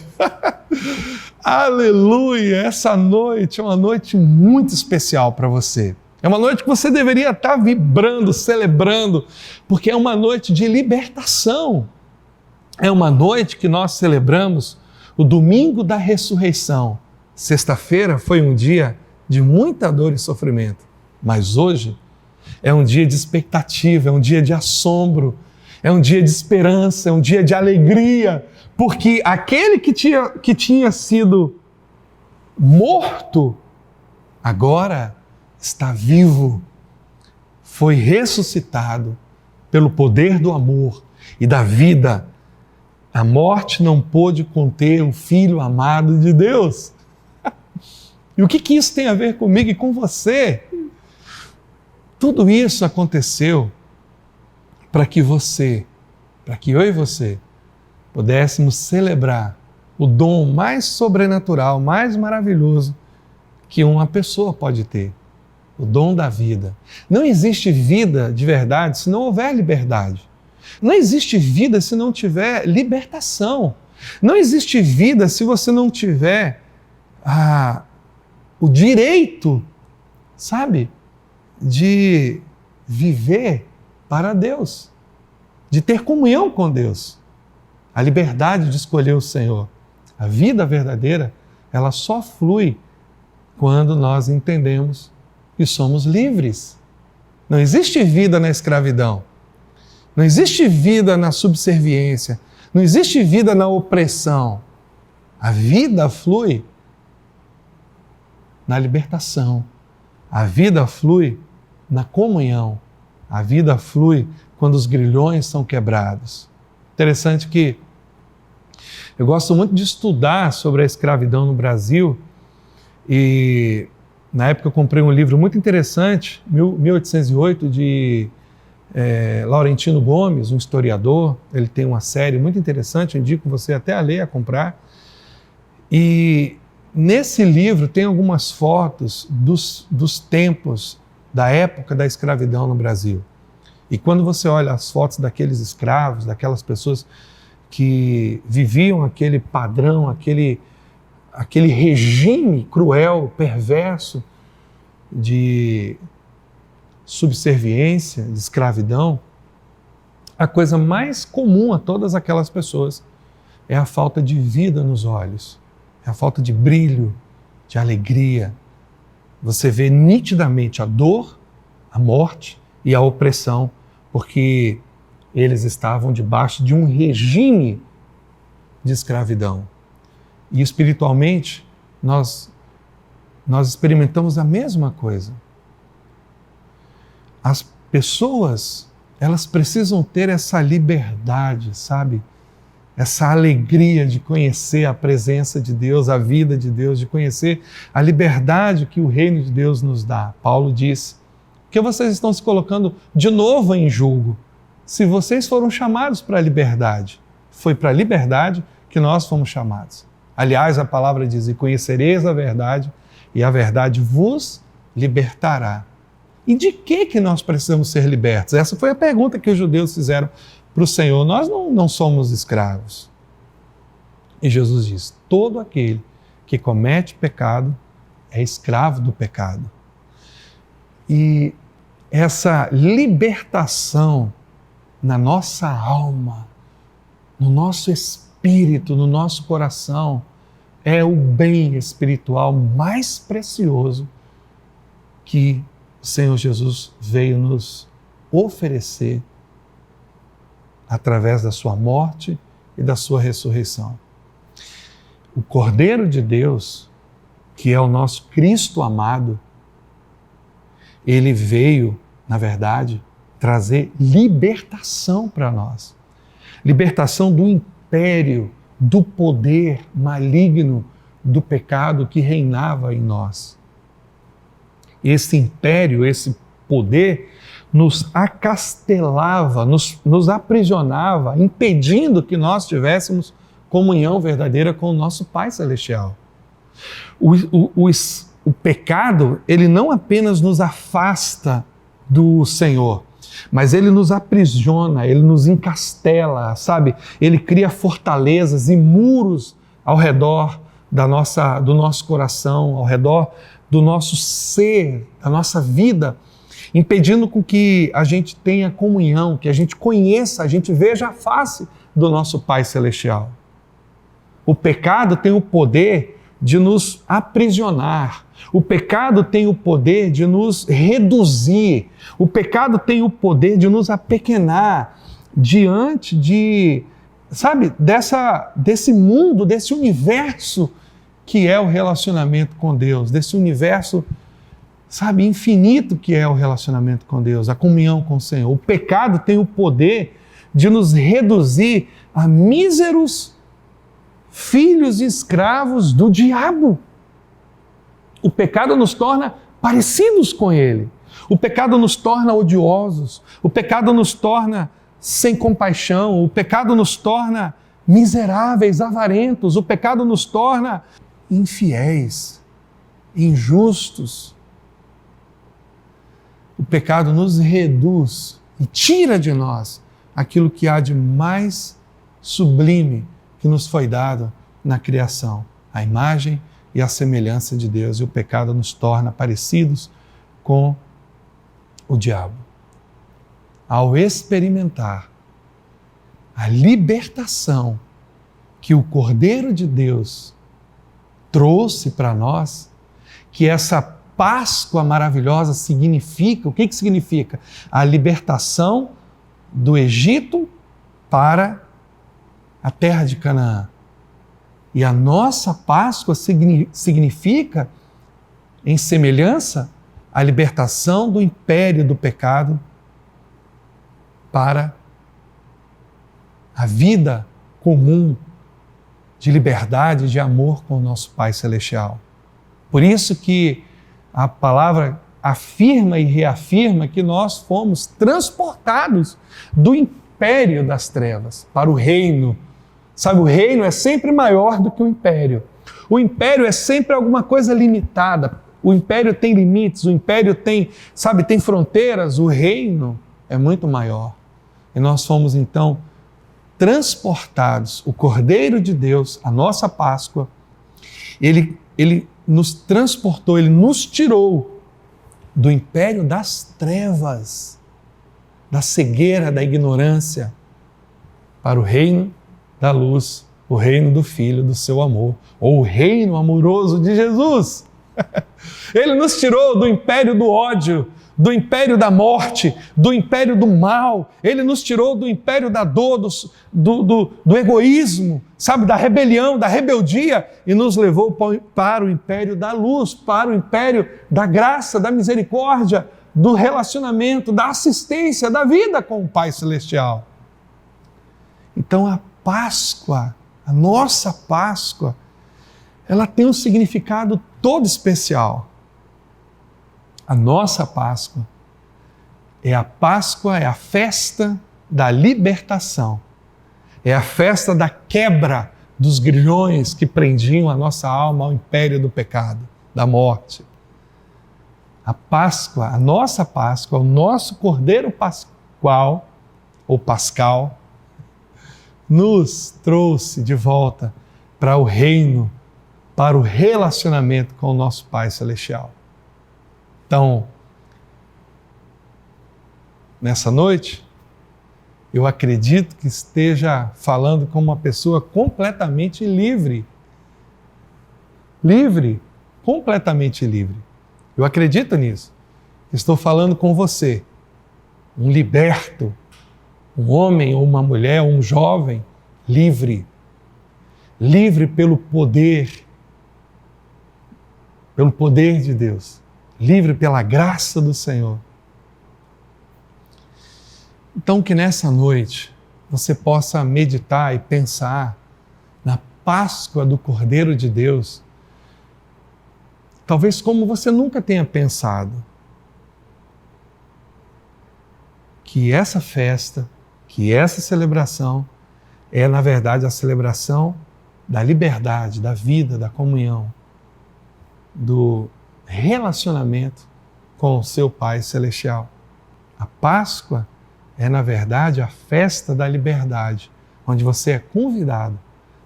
Aleluia! Essa noite é uma noite muito especial para você. É uma noite que você deveria estar vibrando, celebrando, porque é uma noite de libertação. É uma noite que nós celebramos o domingo da ressurreição. Sexta-feira foi um dia de muita dor e sofrimento, mas hoje é um dia de expectativa, é um dia de assombro, é um dia de esperança, é um dia de alegria, porque aquele que tinha sido morto, agora está vivo, foi ressuscitado pelo poder do amor e da vida. A morte não pôde conter o Filho amado de Deus. E o que isso tem a ver comigo e com você? Tudo isso aconteceu para que eu e você, pudéssemos celebrar o dom mais sobrenatural, mais maravilhoso que uma pessoa pode ter, o dom da vida. Não existe vida de verdade se não houver liberdade. Não existe vida se não tiver libertação. Não existe vida se você não tiver o direito, sabe, de viver para Deus, de ter comunhão com Deus, a liberdade de escolher o Senhor. A vida verdadeira, ela só flui quando nós entendemos que somos livres. Não existe vida na escravidão, não existe vida na subserviência, não existe vida na opressão. A vida flui na libertação, a vida flui na comunhão, a vida flui quando os grilhões são quebrados. Interessante que eu gosto muito de estudar sobre a escravidão no Brasil e na época eu comprei um livro muito interessante, 1808, de Laurentino Gomes, um historiador. Ele tem uma série muito interessante, eu indico você até a ler, a comprar. E nesse livro tem algumas fotos dos tempos da época da escravidão no Brasil. E quando você olha as fotos daqueles escravos, daquelas pessoas que viviam aquele padrão, aquele regime cruel, perverso de subserviência, de escravidão, a coisa mais comum a todas aquelas pessoas é a falta de vida nos olhos, é a falta de brilho, de alegria. Você vê nitidamente a dor, a morte e a opressão, porque eles estavam debaixo de um regime de escravidão. E espiritualmente, nós experimentamos a mesma coisa. As pessoas, elas precisam ter essa liberdade, sabe? Essa alegria de conhecer a presença de Deus, a vida de Deus, de conhecer a liberdade que o reino de Deus nos dá. Paulo diz que vocês estão se colocando de novo em julgo. Se vocês foram chamados para a liberdade, foi para a liberdade que nós fomos chamados. Aliás, a palavra diz, e conhecereis a verdade, e a verdade vos libertará. E de que nós precisamos ser libertos? Essa foi a pergunta que os judeus fizeram para o Senhor. Nós não somos escravos. E Jesus diz, todo aquele que comete pecado é escravo do pecado. E essa libertação na nossa alma, no nosso espírito, no nosso coração, é o bem espiritual mais precioso que o Senhor Jesus veio nos oferecer através da sua morte e da sua ressurreição. O Cordeiro de Deus, que é o nosso Cristo amado, ele veio, na verdade, trazer libertação para nós. Libertação do império, do poder maligno do pecado que reinava em nós. Esse império, esse poder, nos acastelava, nos aprisionava, impedindo que nós tivéssemos comunhão verdadeira com o nosso Pai Celestial. O pecado, ele não apenas nos afasta do Senhor, mas ele nos aprisiona, ele nos encastela, sabe? Ele cria fortalezas e muros ao redor do nosso coração, ao redor do nosso ser, da nossa vida, impedindo com que a gente tenha comunhão, que a gente conheça, a gente veja a face do nosso Pai Celestial. O pecado tem o poder de nos aprisionar. O pecado tem o poder de nos reduzir. O pecado tem o poder de nos apequenar diante de, sabe, desse mundo, desse universo que é o relacionamento com Deus, desse universo, sabe, infinito que é o relacionamento com Deus, a comunhão com o Senhor. O pecado tem o poder de nos reduzir a míseros filhos e escravos do diabo. O pecado nos torna parecidos com ele. O pecado nos torna odiosos. O pecado nos torna sem compaixão. O pecado nos torna miseráveis, avarentos. O pecado nos torna infiéis, injustos. O pecado nos reduz e tira de nós aquilo que há de mais sublime que nos foi dado na criação, a imagem e a semelhança de Deus. E o pecado nos torna parecidos com o diabo. Ao experimentar a libertação que o Cordeiro de Deus trouxe para nós, que essa Páscoa maravilhosa significa, o que significa? A libertação do Egito para a terra de Canaã. E a nossa Páscoa significa, em semelhança, a libertação do império do pecado para a vida comum de liberdade, de amor com o nosso Pai Celestial. Por isso que a palavra afirma e reafirma que nós fomos transportados do império das trevas para o reino. Sabe, o reino é sempre maior do que o império. O império é sempre alguma coisa limitada. O império tem limites, o império tem fronteiras. O reino é muito maior. E nós fomos então transportados. O Cordeiro de Deus, a nossa Páscoa, ele nos transportou, ele nos tirou do império das trevas da cegueira, da ignorância, para o reino da luz, o reino do Filho do seu amor, ou o reino amoroso de Jesus. Ele nos tirou do império do ódio, do império da morte, do império do mal. Ele nos tirou do império da dor, do egoísmo, sabe, da rebelião, da rebeldia, e nos levou para o império da luz, para o império da graça, da misericórdia, do relacionamento, da assistência, da vida com o Pai Celestial. Então a Páscoa, a nossa Páscoa, ela tem um significado todo especial. A nossa Páscoa é a festa da libertação, é a festa da quebra dos grilhões que prendiam a nossa alma ao império do pecado, da morte. A Páscoa, a nossa Páscoa, o nosso Cordeiro Pascual, ou Pascal, nos trouxe de volta para o reino, para o relacionamento com o nosso Pai Celestial. Então, nessa noite, eu acredito que esteja falando com uma pessoa completamente livre. Livre, completamente livre. Eu acredito nisso. Estou falando com você, um liberto, um homem ou uma mulher, um jovem livre. Livre pelo poder de Deus. Livre pela graça do Senhor. Então, que nessa noite você possa meditar e pensar na Páscoa do Cordeiro de Deus, talvez como você nunca tenha pensado. Que essa festa, que essa celebração é, na verdade, a celebração da liberdade, da vida, da comunhão, do relacionamento com o seu Pai Celestial. A Páscoa é, na verdade, a festa da liberdade, onde você é convidado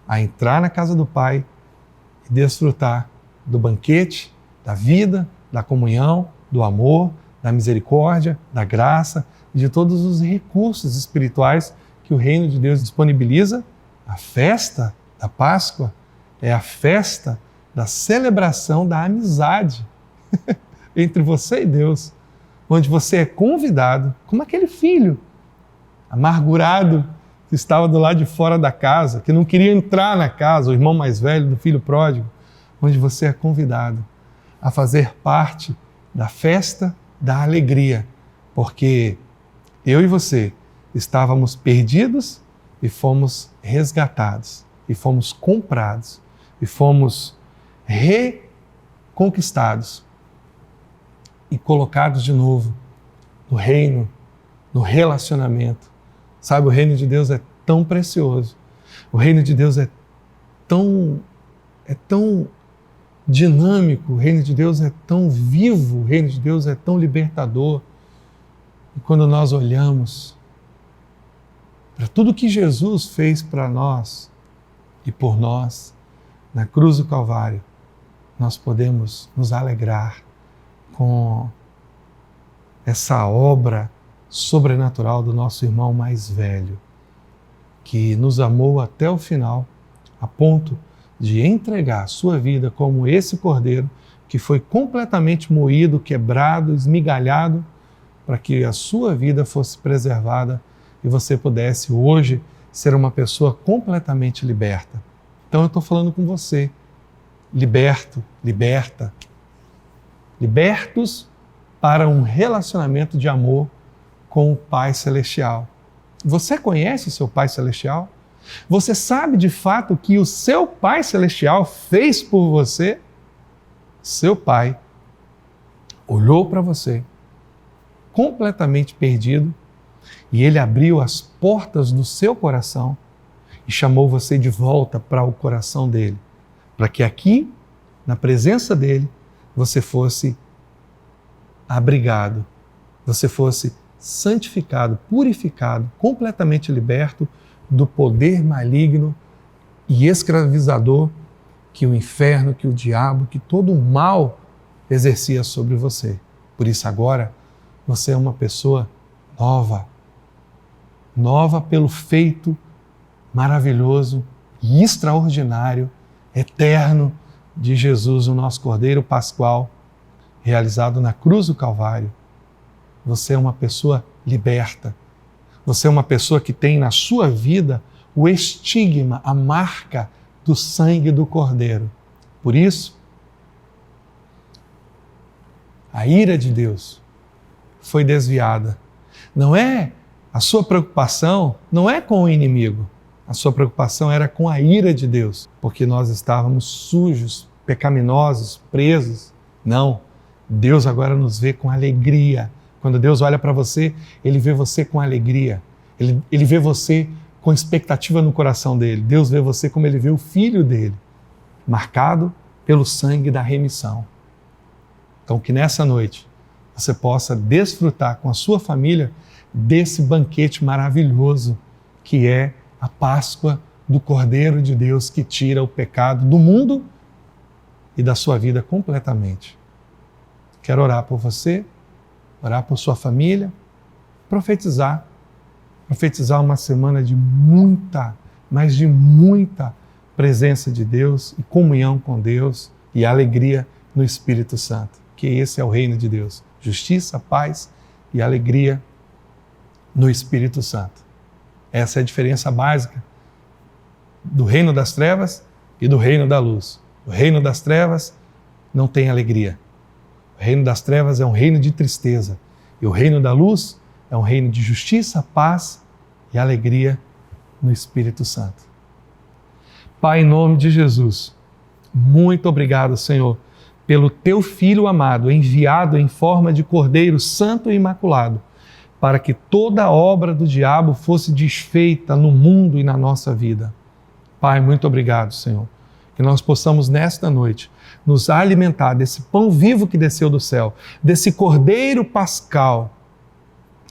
a entrar na casa do Pai e desfrutar do banquete, da vida, da comunhão, do amor, da misericórdia, da graça e de todos os recursos espirituais que o reino de Deus disponibiliza. A festa da Páscoa é a festa da celebração da amizade entre você e Deus, onde você é convidado, como aquele filho amargurado que estava do lado de fora da casa, que não queria entrar na casa, o irmão mais velho do filho pródigo, onde você é convidado a fazer parte da festa da alegria, porque eu e você estávamos perdidos e fomos resgatados, e fomos comprados, e fomos reconquistados e colocados de novo no reino, no relacionamento. Sabe, o reino de Deus é tão precioso, o reino de Deus é tão dinâmico, o reino de Deus é tão vivo, o reino de Deus é tão libertador. E quando nós olhamos para tudo que Jesus fez para nós e por nós na cruz do Calvário, nós podemos nos alegrar com essa obra sobrenatural do nosso irmão mais velho, que nos amou até o final, a ponto de entregar a sua vida como esse cordeiro que foi completamente moído, quebrado, esmigalhado, para que a sua vida fosse preservada e você pudesse hoje ser uma pessoa completamente liberta. Então eu estou falando com você, liberto, liberta, libertos para um relacionamento de amor com o Pai Celestial. Você conhece o seu Pai Celestial? Você sabe de fato o que o seu Pai Celestial fez por você? Seu Pai olhou para você, completamente perdido, e Ele abriu as portas do seu coração e chamou você de volta para o coração dele, para que aqui, na presença dele, você fosse abrigado, você fosse santificado, purificado, completamente liberto do poder maligno e escravizador que o inferno, que o diabo, que todo o mal exercia sobre você. Por isso agora você é uma pessoa nova. Nova pelo feito maravilhoso e extraordinário, eterno de Jesus, o nosso Cordeiro Pascual, realizado na cruz do Calvário. Você é uma pessoa liberta. Você é uma pessoa que tem na sua vida o estigma, a marca do sangue do Cordeiro. Por isso, a ira de Deus foi desviada. Não é a sua preocupação, não é com o inimigo. A sua preocupação era com a ira de Deus, porque nós estávamos sujos, pecaminosos, presos. Não, Deus agora nos vê com alegria. Quando Deus olha para você, Ele vê você com alegria. Ele vê você com expectativa no coração dele. Deus vê você como Ele vê o Filho dele, marcado pelo sangue da remissão. Então que nessa noite você possa desfrutar com a sua família desse banquete maravilhoso que é a Páscoa do Cordeiro de Deus que tira o pecado do mundo e da sua vida completamente. Quero orar por você, orar por sua família, profetizar uma semana de muita, mas de muita presença de Deus e comunhão com Deus e alegria no Espírito Santo, que esse é o reino de Deus, justiça, paz e alegria no Espírito Santo. Essa é a diferença básica do reino das trevas e do reino da luz. O reino das trevas não tem alegria. O reino das trevas é um reino de tristeza. E o reino da luz é um reino de justiça, paz e alegria no Espírito Santo. Pai, em nome de Jesus, muito obrigado, Senhor, pelo Teu Filho amado, enviado em forma de Cordeiro Santo e Imaculado, para que toda a obra do diabo fosse desfeita no mundo e na nossa vida. Pai, muito obrigado, Senhor, que nós possamos nesta noite nos alimentar desse pão vivo que desceu do céu, desse Cordeiro Pascal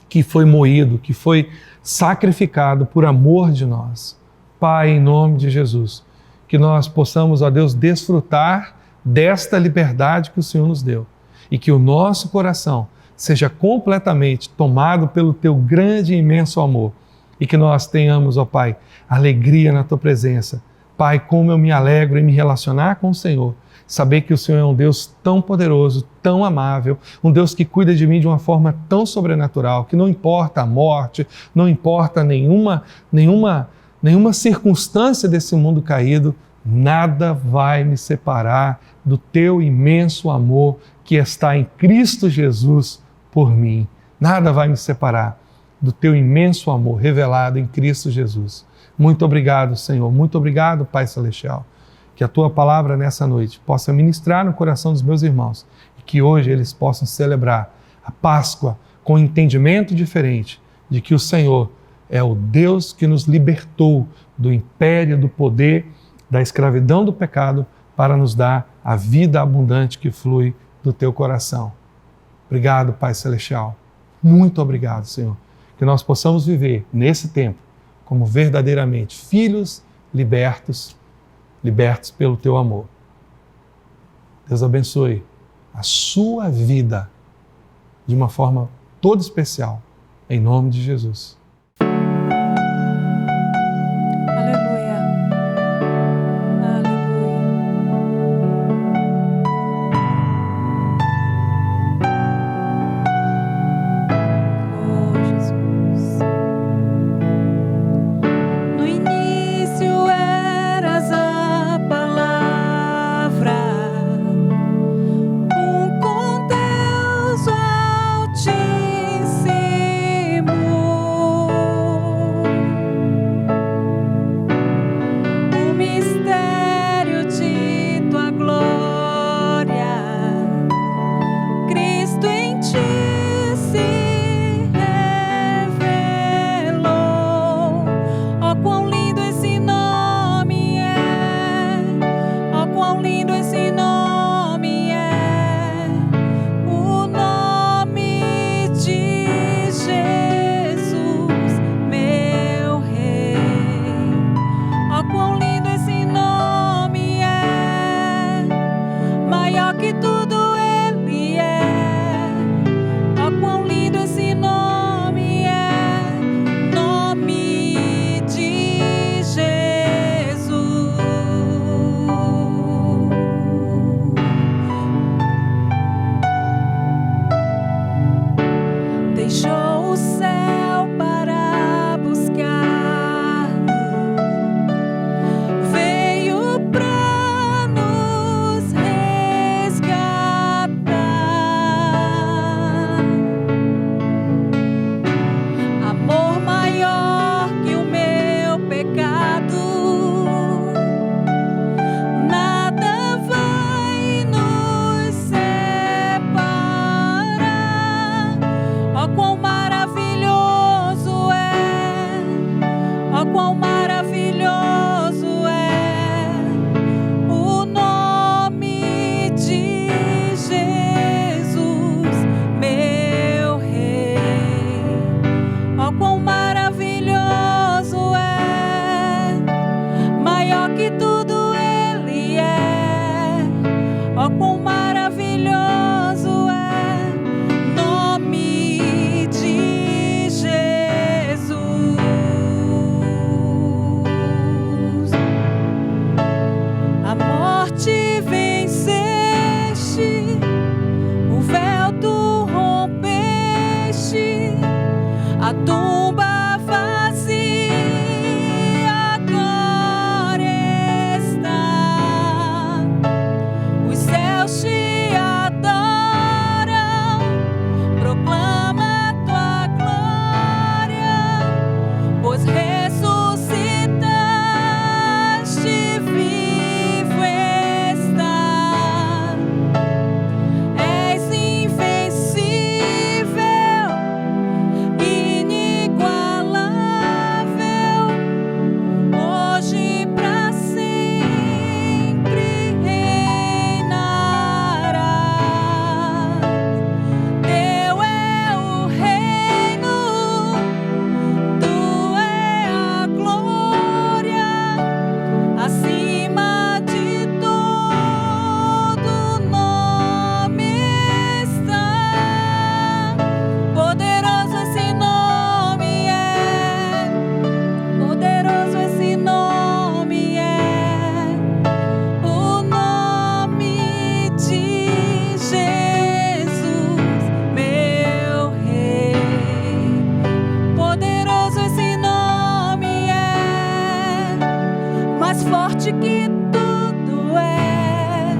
que foi moído, que foi sacrificado por amor de nós. Pai, em nome de Jesus, que nós possamos, ó Deus, desfrutar desta liberdade que o Senhor nos deu e que o nosso coração seja completamente tomado pelo Teu grande e imenso amor e que nós tenhamos, ó Pai, alegria na Tua presença. Pai, como eu me alegro em me relacionar com o Senhor, saber que o Senhor é um Deus tão poderoso, tão amável, um Deus que cuida de mim de uma forma tão sobrenatural, que não importa a morte, não importa nenhuma circunstância desse mundo caído, nada vai me separar do Teu imenso amor que está em Cristo Jesus por mim. Nada vai me separar do Teu imenso amor revelado em Cristo Jesus. Muito obrigado, Senhor. Muito obrigado, Pai Celestial. Que a Tua palavra nessa noite possa ministrar no coração dos meus irmãos e que hoje eles possam celebrar a Páscoa com um entendimento diferente de que o Senhor é o Deus que nos libertou do império, do poder, da escravidão do pecado para nos dar a vida abundante que flui do Teu coração. Obrigado, Pai Celestial. Muito obrigado, Senhor. Que nós possamos viver nesse tempo como verdadeiramente filhos libertos pelo Teu amor. Deus abençoe a sua vida de uma forma toda especial, em nome de Jesus. Altíssimo. Oh, quão maravilhoso é o nome de Jesus. A morte venceste, o véu tu rompeste, a tumba vazia agora está. Os céus te adoram, proclama tua glória, pois ressuscitaste, vivo está. És invencível, inigualável, hoje pra sempre reinarás. Teu é o reino, tua é a glória, acima de todo nome está. Poderoso esse nome é, poderoso esse nome é, o nome de Jesus, meu Rei. Poderoso esse nome é, mais forte que tudo é.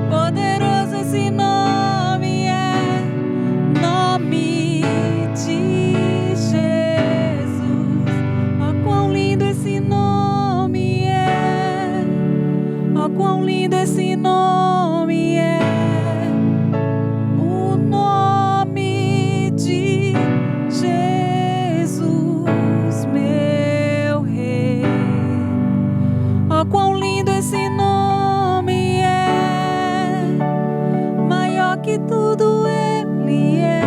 Poderoso esse nome é, nome de Jesus. Oh, quão lindo esse nome é. Oh, quão lindo esse nome é. O nome de Jesus, meu Rei. Oh, quão lindo esse nome é. Maior que tudo ele é.